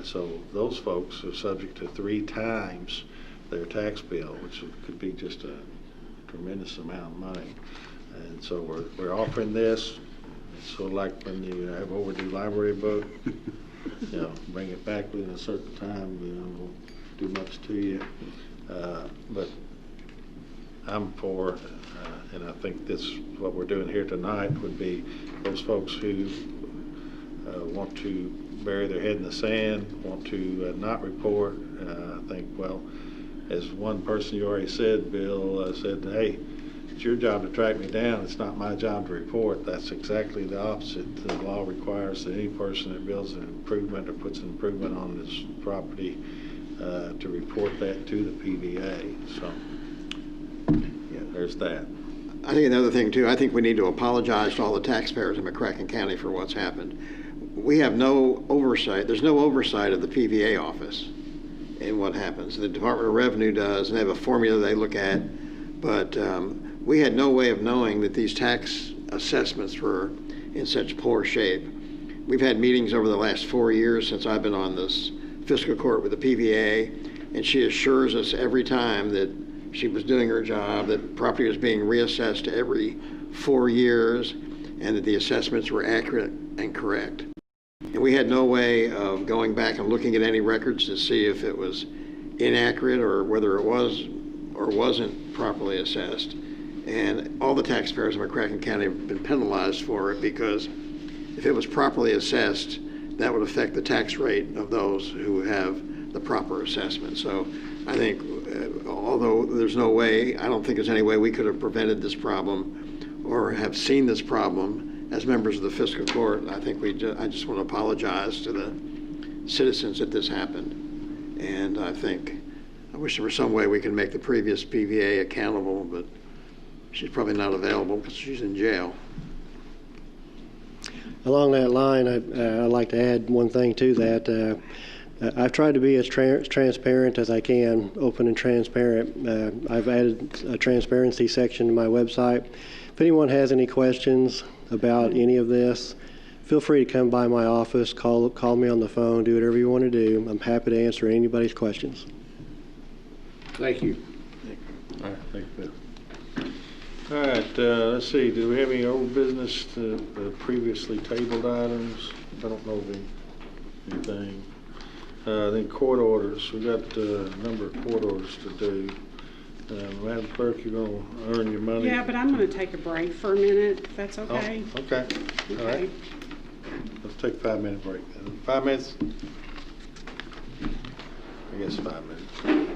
So those folks are subject to 3 times their tax bill, which could be just a tremendous amount of money. And so we're offering this. It's sort of like when you have overdue library book, you know, bring it back within a certain time, you know, won't do much to you. But I'm for, and I think what we're doing here tonight would be those folks who want to bury their head in the sand, want to not report. I think, well, as one person you already said, Bill, said, hey, it's your job to track me down. It's not my job to report. That's exactly the opposite. The law requires that any person that builds an improvement or puts an improvement on this property to report that to the PVA. So, yeah, there's that. I think another thing, too, I think we need to apologize to all the taxpayers in McCracken County for what's happened. We have no oversight. There's no oversight of the PVA office in what happens. The Department of Revenue does, and they have a formula they look at, but we had no way of knowing that these tax assessments were in such poor shape. We've had meetings over the last 4 years since I've been on this fiscal court with the PVA, and she assures us every time that she was doing her job, that property was being reassessed every 4 years, and that the assessments were accurate and correct. And we had no way of going back and looking at any records to see if it was inaccurate or whether it was or wasn't properly assessed. And all the taxpayers in McCracken County have been penalized for it because if it was properly assessed, that would affect the tax rate of those who have the proper assessment. So I think, although there's no way, I don't think there's any way we could have prevented this problem or have seen this problem as members of the fiscal court. I think I just want to apologize to the citizens that this happened. And I wish there was some way we could make the previous PVA accountable, but she's probably not available because she's in jail. Along that line, I'd like to add one thing to that. I've tried to be as transparent as I can, open and transparent. I've added a transparency section to my website. If anyone has any questions about any of this, feel free to come by my office, call me on the phone, do whatever you want to do. I'm happy to answer anybody's questions. Thank you. All right, thank you, Bill. All right, let's see, do we have any old business to previously tabled items? I don't know of anything. Then court orders, we got a number of court orders to do. Madam Clerk, you're gonna earn your money? Yeah, but I'm gonna take a break for a minute, if that's okay. Oh, okay, all right. Okay. Let's take a 5-minute break then. 5 minutes? I guess 5 minutes.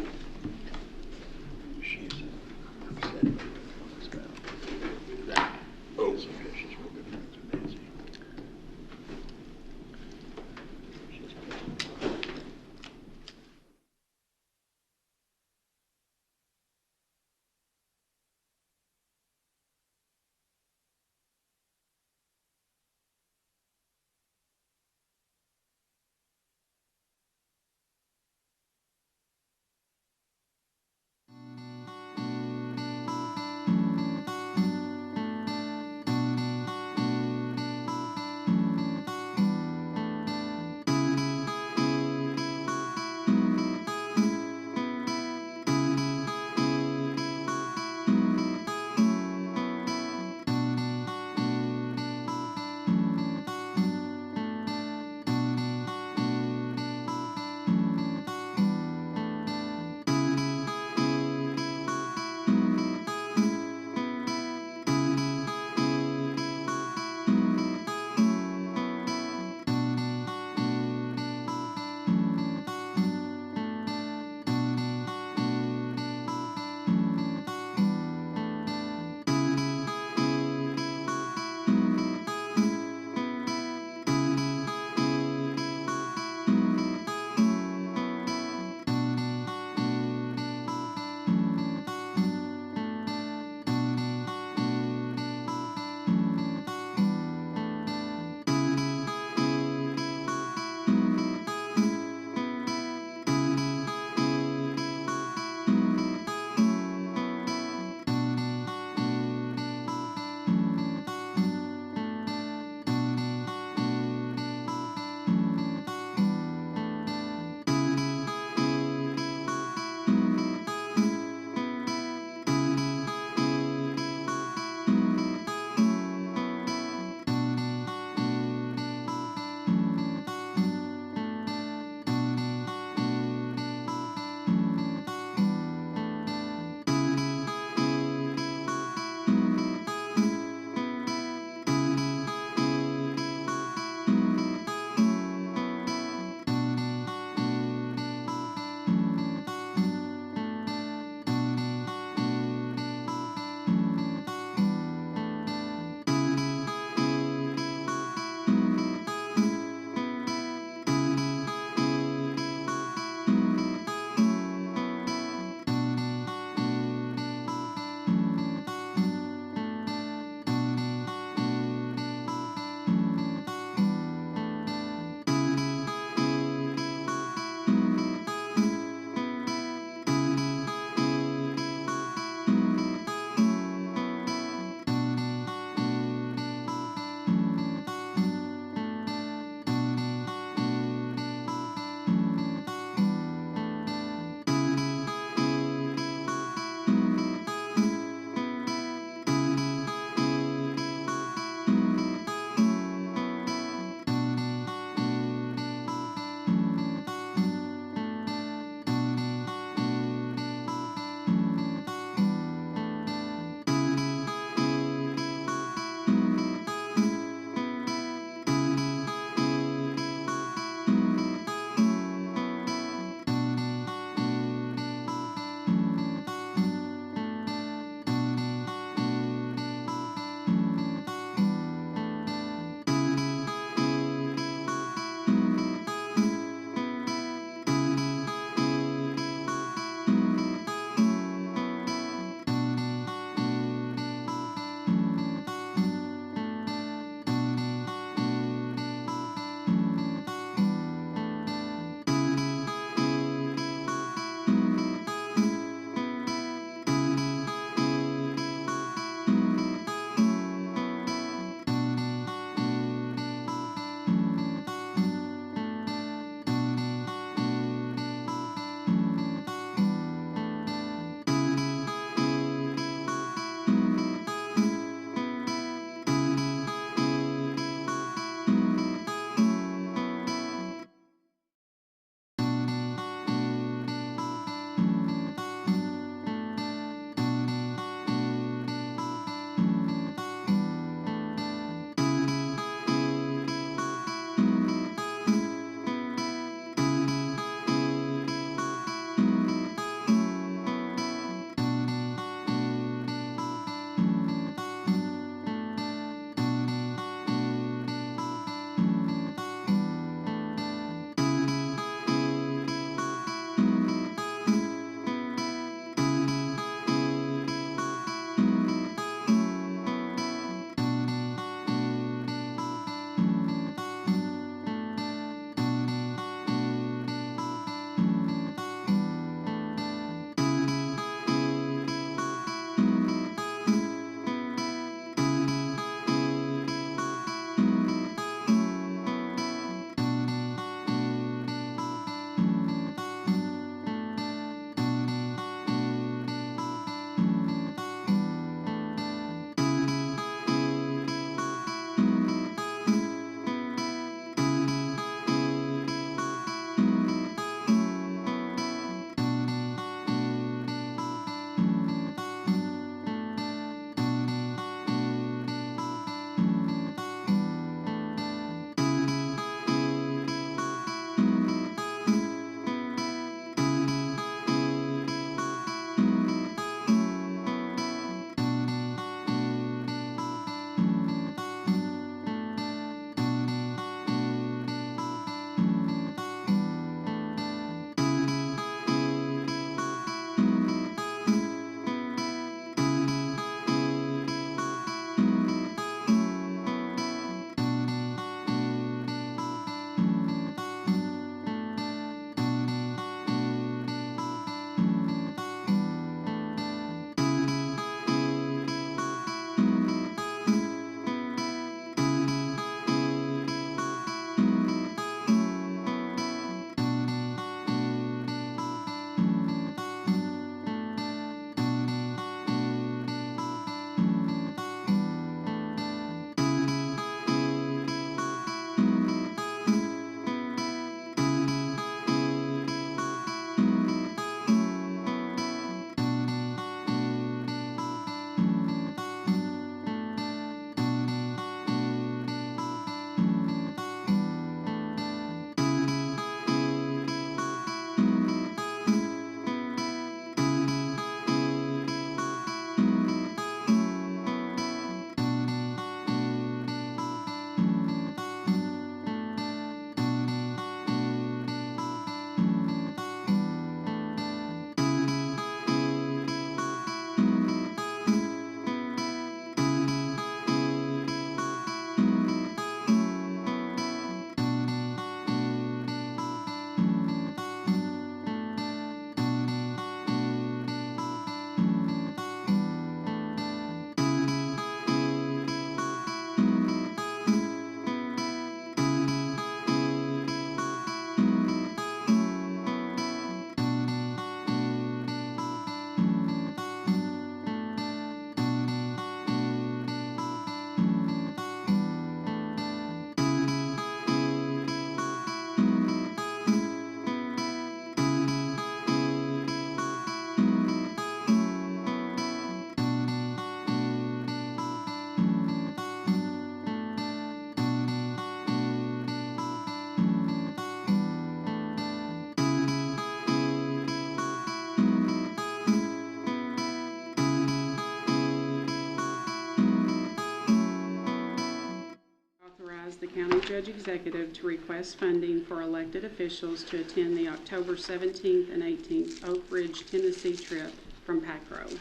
Judge Executive to request funding for elected officials to attend the October 17th and 18th Oak Ridge, Tennessee trip from Pack Road.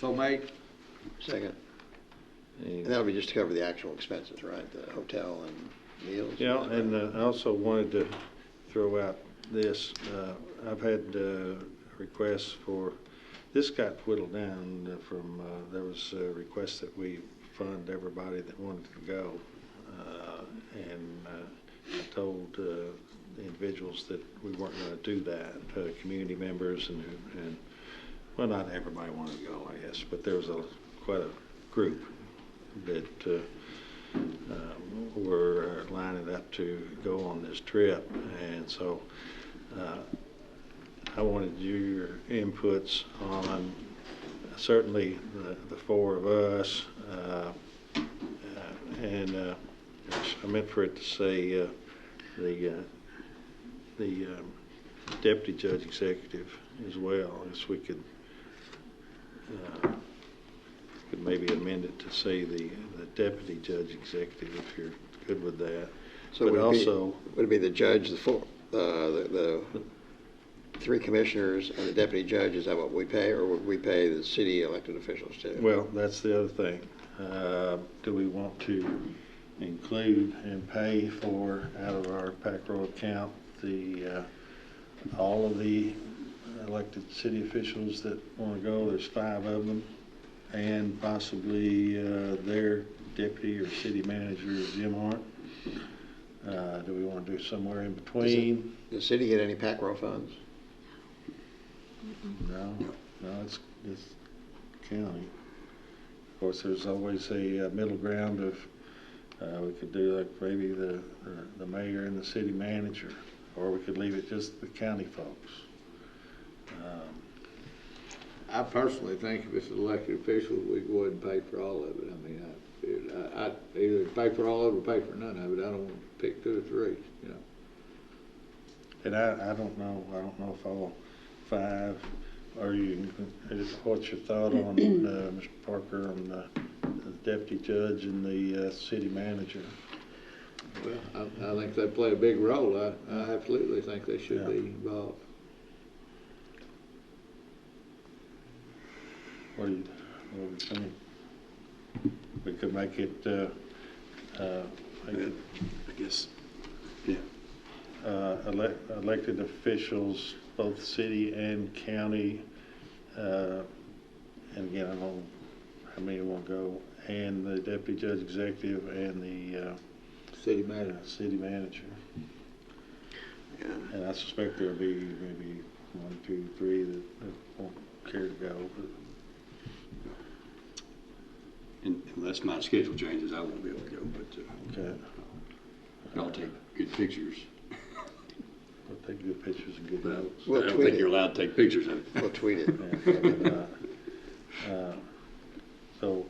So made. Second. And that'll be just to cover the actual expenses, right? The hotel and meals? Yeah, and I also wanted to throw out this. I've had requests for, this got whittled down from, there was a request that we fund everybody that wanted to go. And I told the individuals that we weren't going to do that, community members and, well, not everybody wanted to go, I guess, but there was quite a group that were lining up to go on this trip. And so I wanted your inputs on certainly the four of us, and I meant for it to say the deputy judge executive as well, as we could maybe amend it to say the deputy judge executive, if you're good with that. So But would also, would it be the judge, the three commissioners and the deputy judge, is that what we pay, or would we pay the city elected officials too? Well, that's the other thing. Do we want to include and pay for, out of our PACRO account, all of the elected city officials that want to go? There's 5 of them, and possibly their deputy or city manager, Jim Hart. Do we want to do somewhere in between? Does the city get any PACRO funds? No, it's county. Of course, there's always a middle ground of, we could do like maybe the mayor and the city manager, or we could leave it just the county folks. I personally think if it's elected officials, we go ahead and pay for all of it. I mean, I either pay for all of it or pay for none of it. I don't want to pick 2 or 3, you know. And I don't know if all 5, or what's your thought on Mr. Parker, on the deputy judge and the city manager? Well, I think they play a big role. I absolutely think they should be involved. What do you think? We could make it, I guess, yeah. Elected officials, both city and county, and again, I don't know how many will go, and the deputy judge executive and the City manager. City manager. Yeah. And I suspect there'll be maybe 1, 2, 3 that won't care to go. But Unless my schedule changes, I won't be able to go, but okay, I'll take good pictures. we'll take good pictures and good notes. We'll I don't tweet think it. you're allowed to take pictures of it. We'll tweet it. So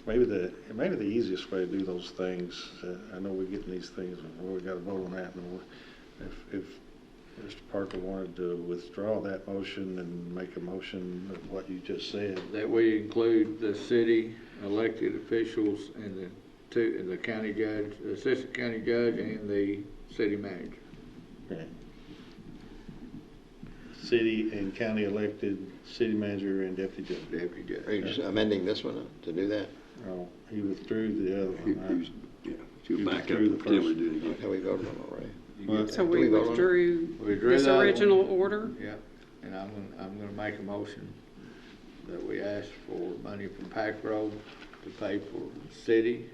maybe the easiest way to do those things, I know we're getting these things, we got to vote on that. And if Mr. Parker wanted to withdraw that motion and make a motion of what you just said. That we include the city elected officials and the county judge, the assistant county judge, and the city manager. Okay. City and county elected, city manager and deputy judge. Deputy judge. Are you just amending this one to do that? Oh, he withdrew the other one. You You back up withdrew the and tell me first. to do it again. Okay, we voted on it already. Well, So Do we we vote on it? withdrew this that one. original order? Yeah, and I'm gonna make a motion that we ask for money from Pack Road to pay for city,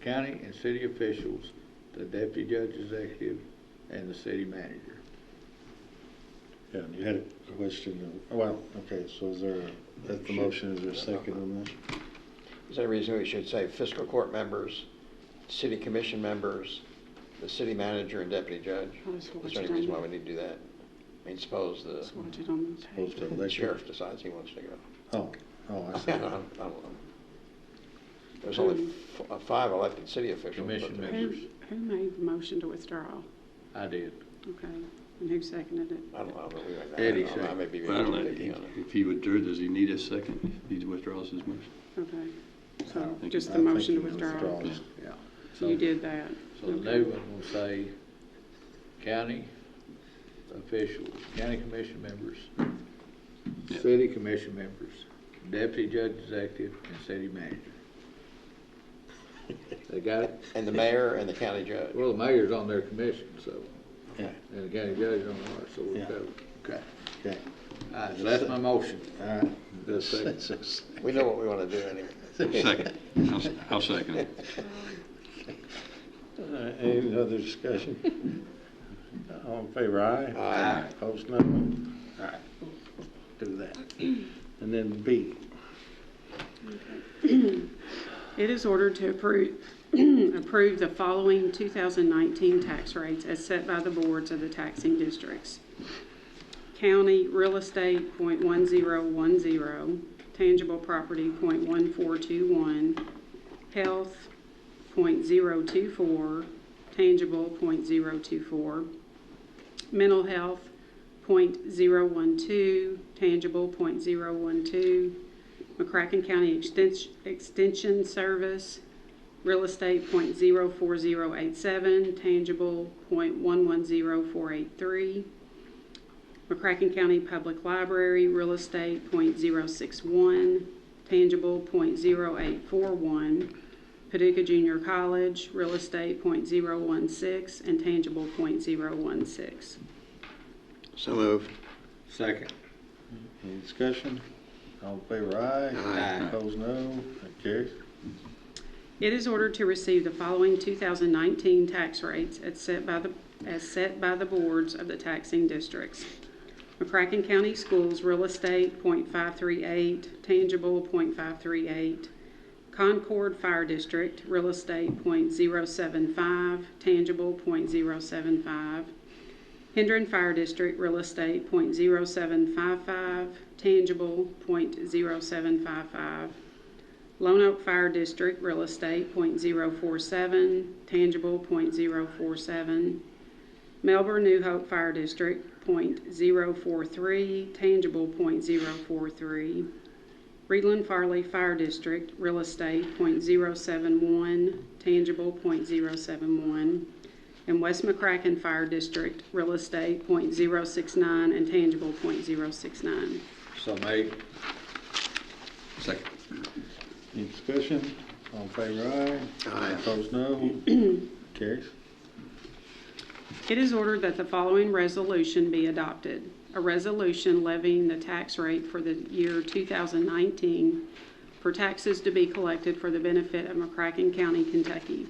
county, and city officials, the deputy judge executive, and the city manager. Yeah, and you had a question, well, okay, so that's the motion, is there a second on that? Is there a reason we should say fiscal court members, city commission members, the city manager and deputy judge? Let's watch Is there it any reason on why we need to do that? I mean, suppose Let's the watch it on the Supposed tape. to the elect- sheriff decides he wants to go. Oh, I I see. don't know. There's only 5 elected city officials. Commission but members. Who made the motion to withdraw? I did. Okay, and who seconded it? I don't know, but we might. Eddie I don't know, I may be Well, I don't know, thinking on it. if he withdrew, does he need a second if he withdraws his motion? Okay. So think just I the think motion to you withdraw. withdraw. Yeah. So you did that. So the new one will say county officials, county commission members, Yeah. city commission members, deputy judge executive, and city manager. They got it? And the mayor and the county judge. Well, the mayor's on their commission, so, Yeah. and the county judge is on ours, so we'll Yeah. go. Okay. Okay. All right, so that's my motion. All right. Just a second. We know what we want to do anyway. Second. I'll second it. All right, any other discussion? All in favor, aye? Aye. Opposed, no? All right, do that. And then B. It is ordered to approve the following 2019 tax rates as set by the boards of the taxing districts. County real estate .1010, tangible property .1421, health .024, tangible .024, mental health .012, tangible .012, McCracken County Extension Service, real estate .04087, tangible .110483, McCracken County Public Library, real estate .061, tangible .0841, Paducah Junior College, real estate .016, and tangible .016. So moved. Second. Any discussion? All in favor, aye? Aye. Opposed, no? That carries. It is ordered to receive the following 2019 tax rates as set by the boards of the taxing districts. McCracken County Schools real estate .538, tangible .538. Concord Fire District real estate .075, tangible .075. Hendron Fire District real estate .0755, tangible .0755. Lone Oak Fire District real estate .047, tangible .047. Melbourne New Hope Fire District .043, tangible .043. Reedland Farley Fire District real estate .071, tangible .071. And West McCracken Fire District real estate .069 and tangible .069. So made. Second. Any discussion? All in favor, aye? Aye. Opposed, no? Carries. It is ordered that the following resolution be adopted. A resolution levying the tax rate for the year 2019 for taxes to be collected for the benefit of McCracken County, Kentucky.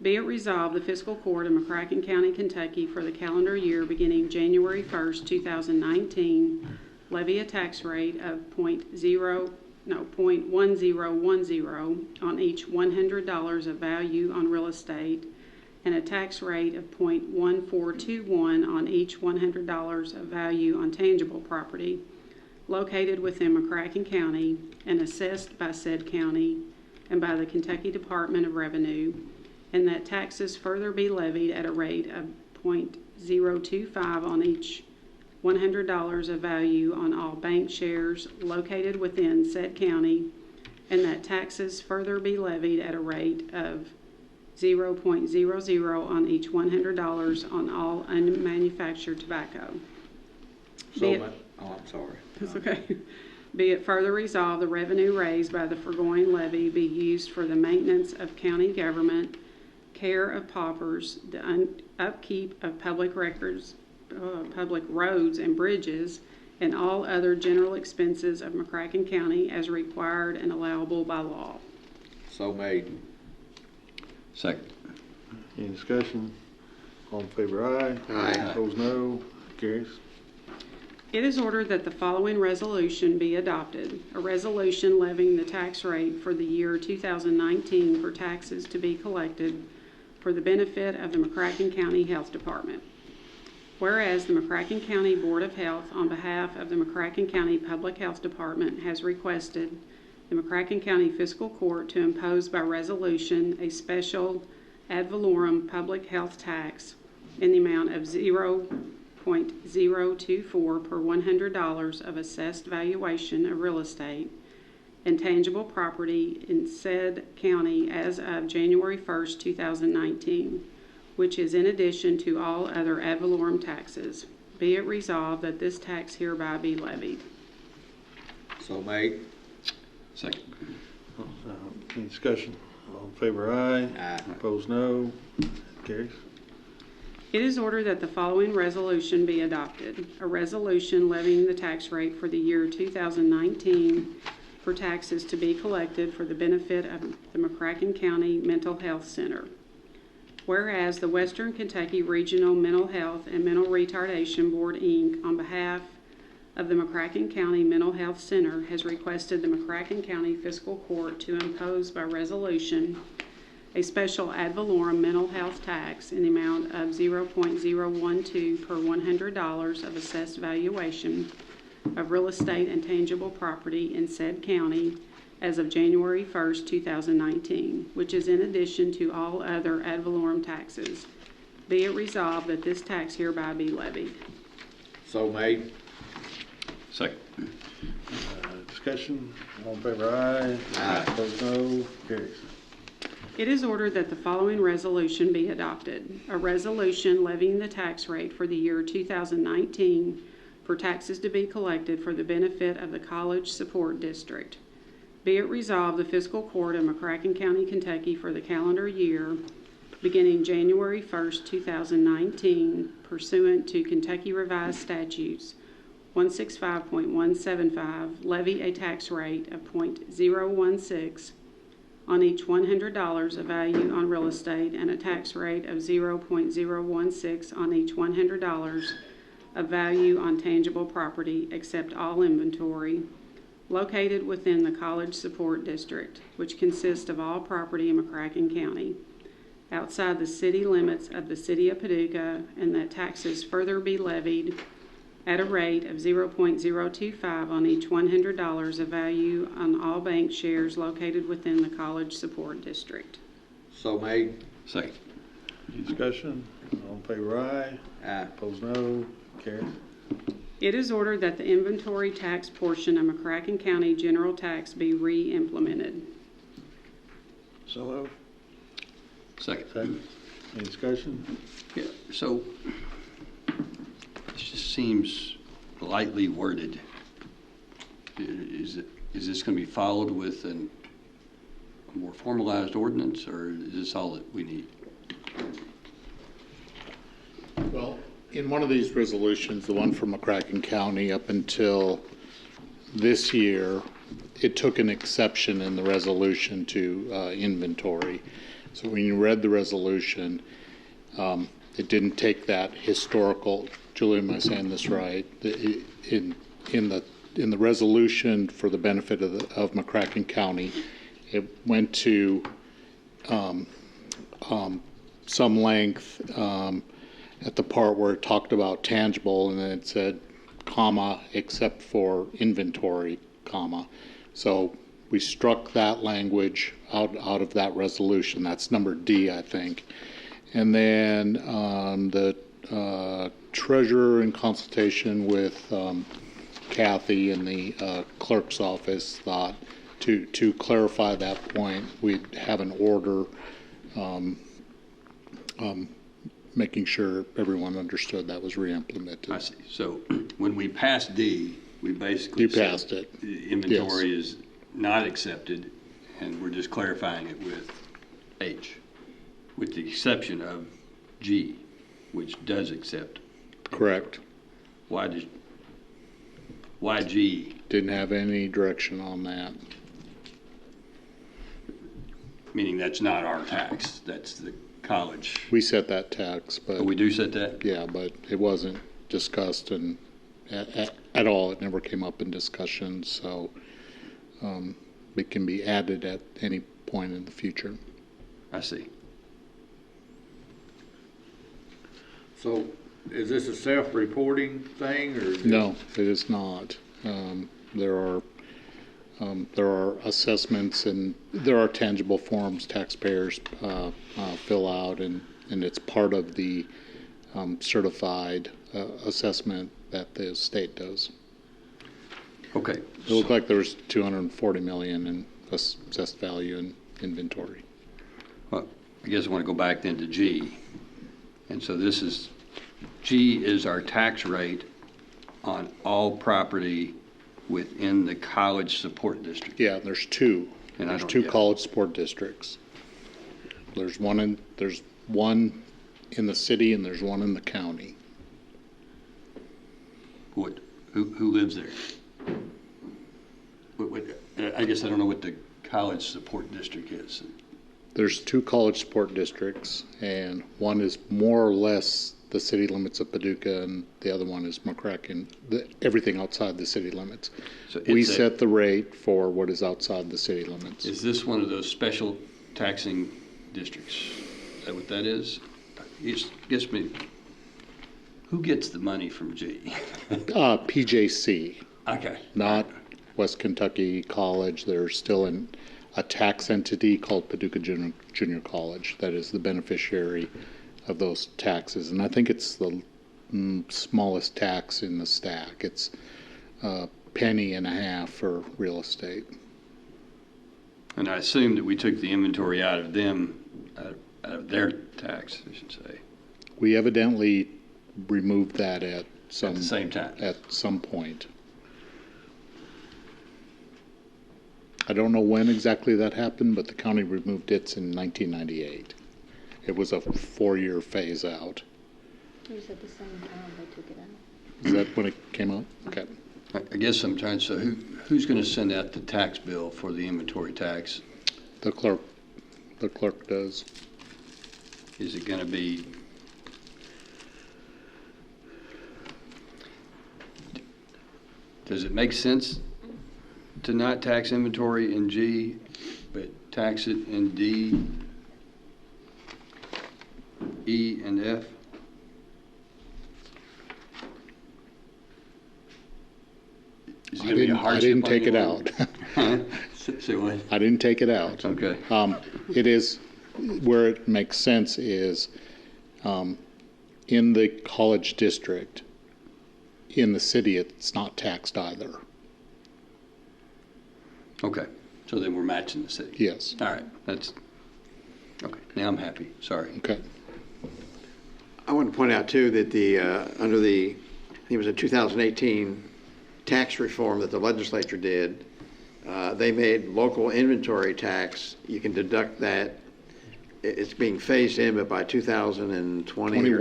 Be it resolved, the Fiscal Court of McCracken County, Kentucky for the calendar year beginning January 1st, 2019, levy a tax rate of .1010 on each $100 of value on real estate and a tax rate of .1421 on each $100 of value on tangible property located within McCracken County and assessed by said county and by the Kentucky Department of Revenue, and that taxes further be levied at a rate of .025 on each $100 of value on all bank shares located within said county, and that taxes further be levied at a rate of 0.00 on each $100 on all unmanufactured tobacco. I'm sorry. That's okay. Be it further resolved, the revenue raised by the foregoing levy be used for the maintenance of county government, care of paupers, the upkeep of public records, public roads and bridges, and all other general expenses of McCracken County as required and allowable by law. So made. Second. Any discussion? All in favor, aye? Aye. Opposed, no? Carries. It is ordered that the following resolution be adopted. A resolution levying the tax rate for the year 2019 for taxes to be collected for the benefit of the McCracken County Health Department. Whereas the McCracken County Board of Health, on behalf of the McCracken County Public Health Department, has requested the McCracken County Fiscal Court to impose by resolution a special ad valorem public health tax in the amount of $0.024 per $100 of assessed valuation of real estate, and tangible property in said county as of January 1st, 2019, which is in addition to all other ad valorem taxes. Be it resolved that this tax hereby be levied. So made. Second. Any discussion? All in favor, aye. Aye. Opposed, no. Carries. It is ordered that the following resolution be adopted. A resolution levying the tax rate for the year 2019 for taxes to be collected for the benefit of the McCracken County Mental Health Center. Whereas the Western Kentucky Regional Mental Health and Mental Retardation Board, Inc., on behalf of the McCracken County Mental Health Center, has requested the McCracken County Fiscal Court to impose by resolution a special ad valorem mental health tax in the amount of 0.012 per $100 of assessed valuation of real estate and tangible property in said county as of January 1st, 2019, which is in addition to all other ad valorem taxes. Be it resolved that this tax hereby be levied. So made. Second. Discussion? All in favor, aye. Aye. Opposed, no. Carries. It is ordered that the following resolution be adopted. A resolution levying the tax rate for the year 2019 for taxes to be collected for the benefit of the College Support District. Be it resolved, the Fiscal Court of McCracken County, Kentucky, for the calendar year beginning January 1st, 2019, pursuant to Kentucky Revised Statutes 165.175, levy a tax rate of .016 on each $100 of value on real estate and a tax rate of 0.016 on each $100 of value on tangible property, except all inventory, located within the College Support District, which consists of all property in McCracken County, outside the city limits of the City of Paducah, and that taxes further be levied at a rate of 0.025 on each $100 of value on all bank shares located within the College Support District. So made. Second. Any discussion? All in favor, aye. Aye. Opposed, no. Carries. It is ordered that the inventory tax portion of McCracken County general tax be re-implemented. So moved. Second. Second. Any discussion? Yeah, so this just seems lightly worded. Is this going to be followed with a more formalized ordinance, or is this all that we need? Well, in one of these resolutions, the one from McCracken County, up until this year, it took an exception in the resolution to inventory. So when you read the resolution, it didn't take that historical. Julie, am I saying this right? In the resolution for the benefit of McCracken County, it went to some length at the part where it talked about tangible, and then it said, comma, except for inventory, comma. So we struck that language out of that resolution. That's number D, I think. And then the treasurer, in consultation with Kathy in the clerk's office, thought to clarify that point, we'd have an order making sure everyone understood that was re-implemented. I see. So when we passed D, we basically You passed it. The inventory is not accepted, and we're just clarifying it with H, with the exception of G, which does accept. Correct. Why G? Didn't have any direction on that. Meaning that's not our tax, that's the college. We set that tax, but Oh, we do set that? yeah, but it wasn't discussed and at all. It never came up in discussion, so it can be added at any point in the future. I see. So is this a self-reporting thing, or? No, it is not. There are assessments and there are tangible forms taxpayers fill out, and it's part of the certified assessment that the state does. Okay. It looked like there was 240 million in assessed value in inventory. Well, I guess I want to go back then to G. And so G is our tax rate on all property within the college support district. Yeah, there's two. And I There's don't- two yeah. college sport districts. There's one in the city and there's one in the county. Who lives there? I guess I don't know what the college support district is. There's two college sport districts, and one is more or less the city limits of Paducah, and the other one is McCracken, everything outside the city limits. So We it's set the rate for what is outside the city limits. Is this one of those special taxing districts? Is that what that is? Guess me. Who gets the money from G? PJC, Okay. not West Kentucky College. There's still a tax entity called Paducah Junior College that is the beneficiary of those taxes. And I think it's the smallest tax in the stack. It's a penny and a half for real estate. And I assume that we took the inventory out of them, out of their tax, I should say, We evidently removed that at at the same time. some point. I don't know when exactly that happened, but the county removed it in 1998. It was a 4-year phase out. It was at the same time they took it out. Is that when it came out? Okay. I guess sometimes, so who's going to send out the tax bill for the inventory tax? The clerk does. Is it going to be, does it make sense to not tax inventory in G, but tax it in D, E, and F? Is it gonna be a I hardship didn't on take it anyone? out. Huh? Say what? I didn't take it out. Okay. It is, where it makes sense is in the college district, in the city, it's not taxed either. Okay, so then we're matching the city. Yes. All right, that's, okay, now I'm happy, sorry. Okay. I want to point out too that under the, I think it was a 2018 tax reform that the legislature did, they made local inventory tax, you can deduct that, it's being phased in, but by 2020 or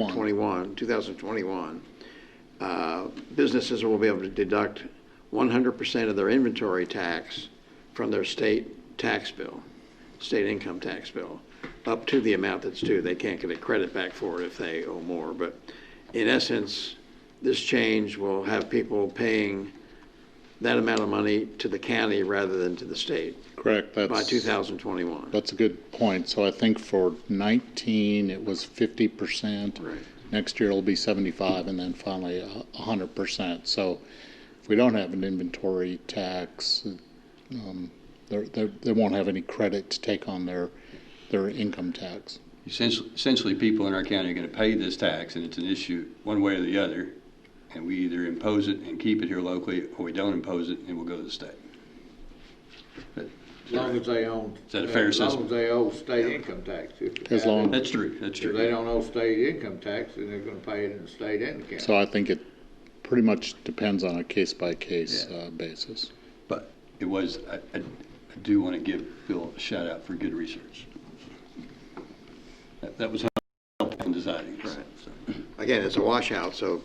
2021, businesses will be able to deduct 100% of their inventory tax from their state tax bill, state income tax bill, up to the amount that's due. They can't get a credit back for it if they owe more. But in essence, this change will have people paying that amount of money to the county rather than to the state Correct. by 2021. That's a good point. So I think for 19, it was 50%. Right. Next year it'll be 75, and then finally 100%. So if we don't have an inventory tax, they won't have any credit to take on their income tax. Essentially, people in our county are going to pay this tax, and it's an issue one way or the other, and we either impose it and keep it here locally, or we don't impose it and we'll go to the state. But, As long as they own. Is that a fair As long assessment? as they owe state income tax. As long- That's true, that's If they true. don't owe state income tax, then they're gonna pay it in the state and the county. So I think it pretty much depends on a case-by-case Yeah. basis. But it was, I do want to give Bill a shout out for good research. That was helpful in deciding this. So. Again, it's a washout, so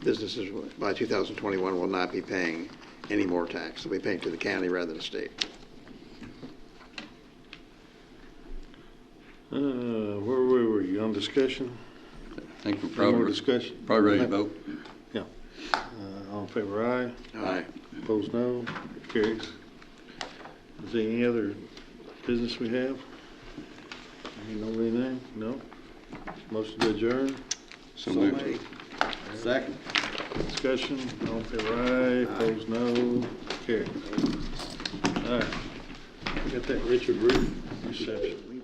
businesses by 2021 will not be paying any more tax. They'll be paying to the county rather than the state. Where were you, on discussion? I think we're Any more probably discussion? ready to vote. Yeah. All in favor, aye. Aye. Opposed, no. Carries. Is there any other business we have? Anything? No? Motion to adjourn? So moved. Second. Discussion, all in favor, aye. Opposed, no. Carries. All right. Got that Richard Root reception.